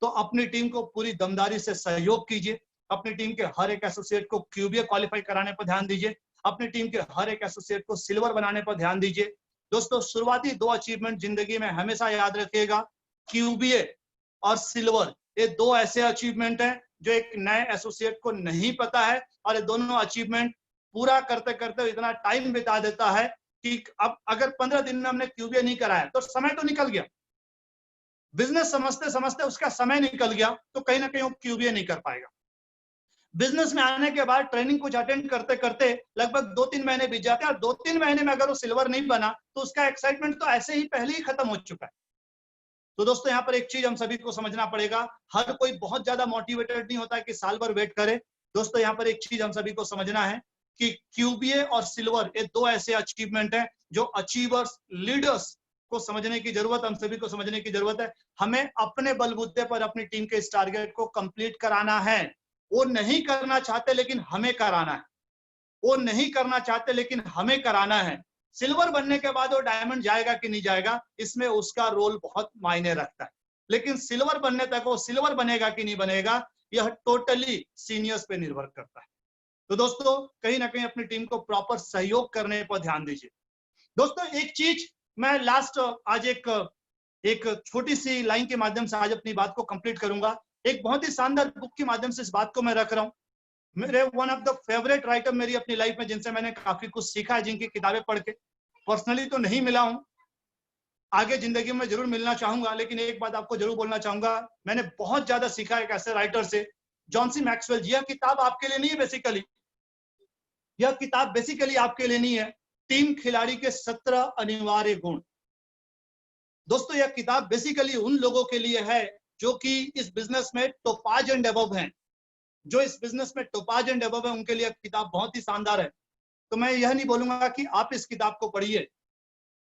तो अपनी टीम को पूरी दमदारी से सहयोग कीजिए। अपनी टीम के हर एक एसोसिएट को क्यूबीए क्वालिफाई कराने पर ध्यान दीजिए। अपनी टीम के हर एक एसोसिएट को सिल्वर बनाने पर ध्यान दीजिए। दोस्तों, शुरुआती 2 अचीवमेंट जिंदगी में हमेशा याद रखिएगा, क्यूबीए और सिल्वर। ये 2 ऐसे अचीवमेंट हैं जो एक नए एसोसिएट को नहीं पता है, और ये दोनों अचीवमेंट पूरा करते करते इतना टाइम बिता देता है कि अब अगर 15 दिन में हमने क्यूबीए नहीं कराया तो समय तो निकल गया, बिजनेस समझते समझते उसका समय निकल गया, तो कहीं ना कहीं वो क्यूबीए नहीं कर पाएगा। बिजनेस में आने के बाद ट्रेनिंग कुछ अटेंड करते करते लगभग 2-3 महीने बीत जाते हैं, और 2-3 महीने में अगर वो सिल्वर नहीं बना तो उसका एक्साइटमेंट तो ऐसे ही पहले ही खत्म हो चुका है। तो दोस्तों, यहाँ पर एक चीज हम सभी को समझना पड़ेगा, हर कोई बहुत ज्यादा मोटिवेटेड नहीं होता है कि साल भर वेट करे। दोस्तों, यहाँ पर एक चीज हम सभी को समझना है कि क्यूबीए और सिल्वर ये 2 ऐसे अचीवमेंट हैं जो अचीवर्स, लीडर्स को समझने की जरूरत, हम सभी को समझने की जरूरत है। हमें अपने बलबूते पर अपनी टीम के इस टारगेट को कंप्लीट कराना है। वो नहीं करना चाहते लेकिन हमें कराना है, वो नहीं करना चाहते लेकिन हमें कराना है। सिल्वर बनने के बाद वो डायमंड जाएगा कि नहीं जाएगा, इसमें उसका रोल बहुत मायने रखता है, लेकिन सिल्वर बनने तक वो सिल्वर बनेगा कि नहीं बनेगा, यह टोटली सीनियर्स पे निर्भर करता है। तो दोस्तों, कहीं ना कहीं अपनी टीम को प्रॉपर सहयोग करने पर ध्यान दीजिए। दोस्तों, एक चीज मैं लास्ट आज एक छोटी सी लाइन के माध्यम से आज अपनी बात को कंप्लीट करूंगा। एक बहुत ही शानदार बुक के माध्यम से इस बात को मैं रख रहा हूं। मेरे one of the favourite writer मेरी अपनी लाइफ में, जिनसे मैंने काफी कुछ सीखा है, जिनकी किताबें पढ़ के, पर्सनली तो नहीं मिला हूं, आगे जिंदगी में जरूर मिलना चाहूंगा, लेकिन एक बात आपको जरूर बोलना चाहूंगा, मैंने बहुत ज्यादा सीखा एक ऐसे राइटर से, जॉन सी मैक्सवेल जी। यह किताब आपके लिए नहीं है बेसिकली, यह किताब बेसिकली आपके लिए नहीं है, टीम खिलाड़ी के 17 अनिवार्य गुण। दोस्तों, यह किताब बेसिकली उन लोगों के लिए है जो कि इस बिजनेस में टोपाज एंड अबव हैं, जो इस बिजनेस में टोपाज एंड अबव है, उनके लिए किताब बहुत ही शानदार है। तो मैं यह नहीं बोलूंगा कि आप इस किताब को पढ़िए,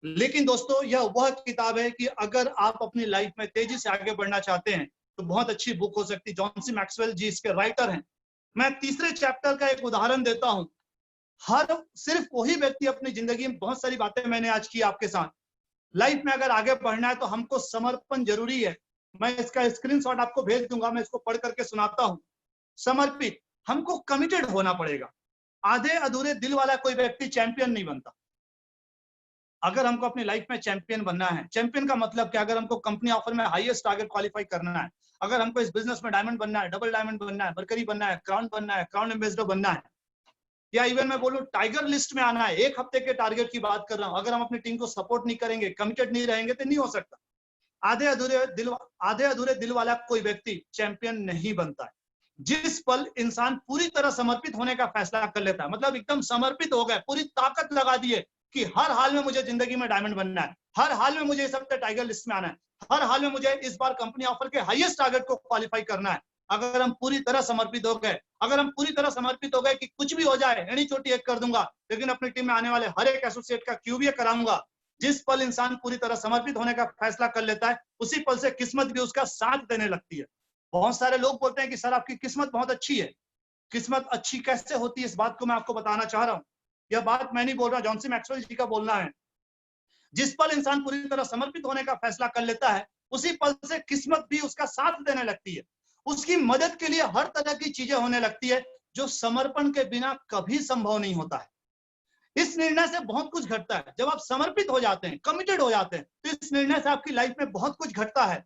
लेकिन दोस्तों, यह वह किताब है कि अगर आप अपनी लाइफ में तेजी से आगे बढ़ना चाहते हैं तो बहुत अच्छी बुक हो सकती है। जॉन सी मैक्सवेल जी इसके राइटर हैं। मैं तीसरे चैप्टर का एक उदाहरण देता हूं। सिर्फ वही व्यक्ति अपनी जिंदगी में, बहुत सारी बातें मैंने आज की आपके साथ, लाइफ में अगर आगे बढ़ना है तो हमको समर्पण जरूरी है। मैं इसका स्क्रीनशॉट आपको भेज दूंगा, मैं इसको पढ़ करके सुनाता हूं। समर्पित, हमको कमिटेड होना पड़ेगा। आधे अधूरे दिल वाला कोई व्यक्ति चैंपियन नहीं बनता। अगर हमको अपनी लाइफ में चैंपियन बनना है, चैंपियन का मतलब क्या, अगर हमको कंपनी ऑफर में हाईएस्ट टारगेट क्वालिफाई करना है, अगर हमको इस बिजनेस में डायमंड बनना है, डबल डायमंड बनना है, मरकरी बनना है, क्राउन एम्बेसडर बनना है, या इवन मैं बोलूं टाइगर लिस्ट में आना है, 1 हफ्ते के टारगेट की बात कर रहा हूं, अगर हम अपनी टीम को सपोर्ट नहीं करेंगे, कमिटेड नहीं रहेंगे तो नहीं हो सकता। आधे अधूरे दिल वाला कोई व्यक्ति चैंपियन नहीं बनता है। जिस पल इंसान पूरी तरह समर्पित होने का फैसला कर लेता है, मतलब एकदम समर्पित हो गए, पूरी ताकत लगा दी है कि हर हाल में मुझे जिंदगी में डायमंड बनना है, हर हाल में मुझे इस हफ्ते टाइगर लिस्ट में आना है, हर हाल में मुझे इस बार कंपनी ऑफर के हाईएस्ट टारगेट को क्वालिफाई करना है। अगर हम पूरी तरह समर्पित हो गए, अगर हम पूरी तरह समर्पित हो गए कि कुछ भी हो जाए, एनी छोटी एक कर दूंगा, लेकिन अपनी टीम में आने वाले हर एक एसोसिएट का क्यूबीए कराऊंगा। जिस पल इंसान पूरी तरह समर्पित होने का फैसला कर लेता है, उसी पल से किस्मत भी उसका साथ देने लगती है। बहुत सारे लोग बोलते हैं कि सर आपकी किस्मत बहुत अच्छी है। किस्मत अच्छी कैसे होती है, इस बात को मैं आपको बताना चाह रहा हूं। यह बात मैं नहीं बोल रहा, जॉन सी मैक्सवेल जी का बोलना है। जिस पल इंसान पूरी तरह समर्पित होने का फैसला कर लेता है, उसी पल से किस्मत भी उसका साथ देने लगती है, उसकी मदद के लिए हर तरह की चीजें होने लगती है जो समर्पण के बिना कभी संभव नहीं होता है। इस निर्णय से बहुत कुछ घटता है। जब आप समर्पित हो जाते हैं, कमिटेड हो जाते हैं, तो इस निर्णय से आपकी लाइफ में बहुत कुछ घटता है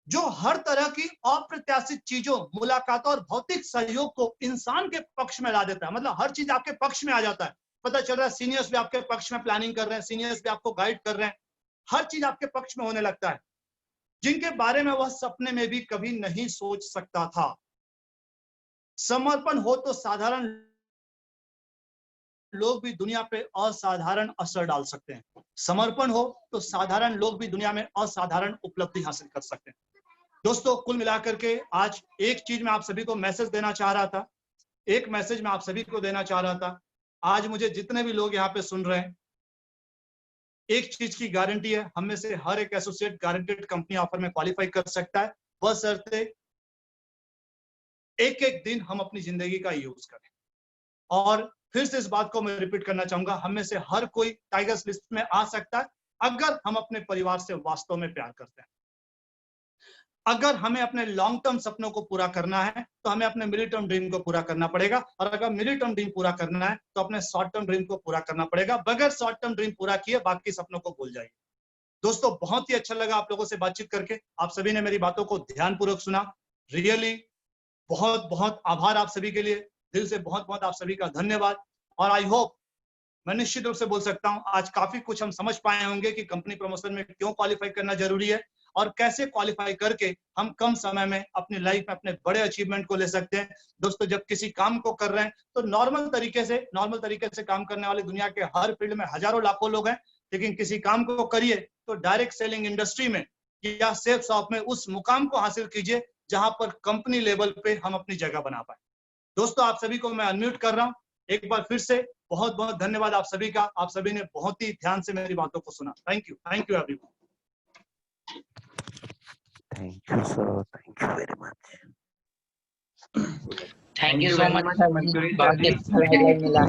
जो हर तरह की अप्रत्याशित चीजों, मुलाकातों और भौतिक सहयोग को इंसान के पक्ष में ला देता है। मतलब हर चीज आपके पक्ष में आ जाता है। पता चल रहा है सीनियर्स भी आपके पक्ष में प्लानिंग कर रहे हैं, सीनियर्स भी आपको गाइड कर रहे हैं, हर चीज आपके पक्ष में होने लगता है, जिनके बारे में वह सपने में भी कभी नहीं सोच सकता था। समर्पण हो तो साधारण लोग भी दुनिया पे असाधारण असर डाल सकते हैं। समर्पण हो तो साधारण लोग भी दुनिया में असाधारण उपलब्धि हासिल कर सकते हैं। दोस्तों, कुल मिलाकर के आज एक चीज मैं आप सभी को मैसेज देना चाह रहा था, एक मैसेज मैं आप सभी को देना चाह रहा था। आज मुझे जितने भी लोग यहाँ पे सुन रहे हैं, एक चीज की गारंटी है, हम में से हर एक एसोसिएट गारंटेड कंपनी ऑफर में क्वालिफाई कर सकता है, बशर्ते एक एक दिन हम अपनी जिंदगी का यूज करें। और फिर से इस बात को मैं रिपीट करना चाहूंगा, हम में से हर कोई टाइगर्स लिस्ट में आ सकता है अगर हम अपने परिवार से वास्तव में प्यार करते हैं। अगर हमें अपने लॉन्ग टर्म सपनों को पूरा करना है तो हमें अपने मिड टर्म ड्रीम को पूरा करना पड़ेगा, और अगर मिड टर्म ड्रीम पूरा करना है तो अपने शॉर्ट टर्म ड्रीम को पूरा करना पड़ेगा। बगैर शॉर्ट टर्म ड्रीम पूरा किए बाकी सपनों को भूल जाइए। दोस्तों, बहुत ही अच्छा लगा आप लोगों से बातचीत करके। आप सभी ने मेरी बातों को ध्यानपूर्वक सुना। रियली बहुत बहुत आभार आप सभी के लिए, दिल से बहुत बहुत आप सभी का धन्यवाद। और आई होप, मैं निश्चित रूप से बोल सकता हूं, आज काफी कुछ हम समझ पाए होंगे कि कंपनी प्रमोशन में क्यों क्वालिफाई करना जरूरी है और कैसे क्वालिफाई करके हम कम समय में अपनी लाइफ में अपने बड़े अचीवमेंट को ले सकते हैं। दोस्तों, जब किसी काम को कर रहे हैं तो नॉर्मल तरीके से काम करने वाले दुनिया के हर फील्ड में हजारों लाखों लोग हैं, लेकिन किसी काम को करिए तो डायरेक्ट सेलिंग इंडस्ट्री में या सेफ शॉप में उस मुकाम को हासिल कीजिए जहां पर कंपनी लेवल पे हम अपनी जगह बना पाए। दोस्तों, आप सभी को मैं अनम्यूट कर रहा हूं। एक बार फिर से बहुत बहुत धन्यवाद आप सभी का। आप सभी ने बहुत ही ध्यान से मेरी बातों को सुना। Thank you everyone. Thank you sir, thank you very much. Thank you so much sir, काफी अच्छा लगा मिला।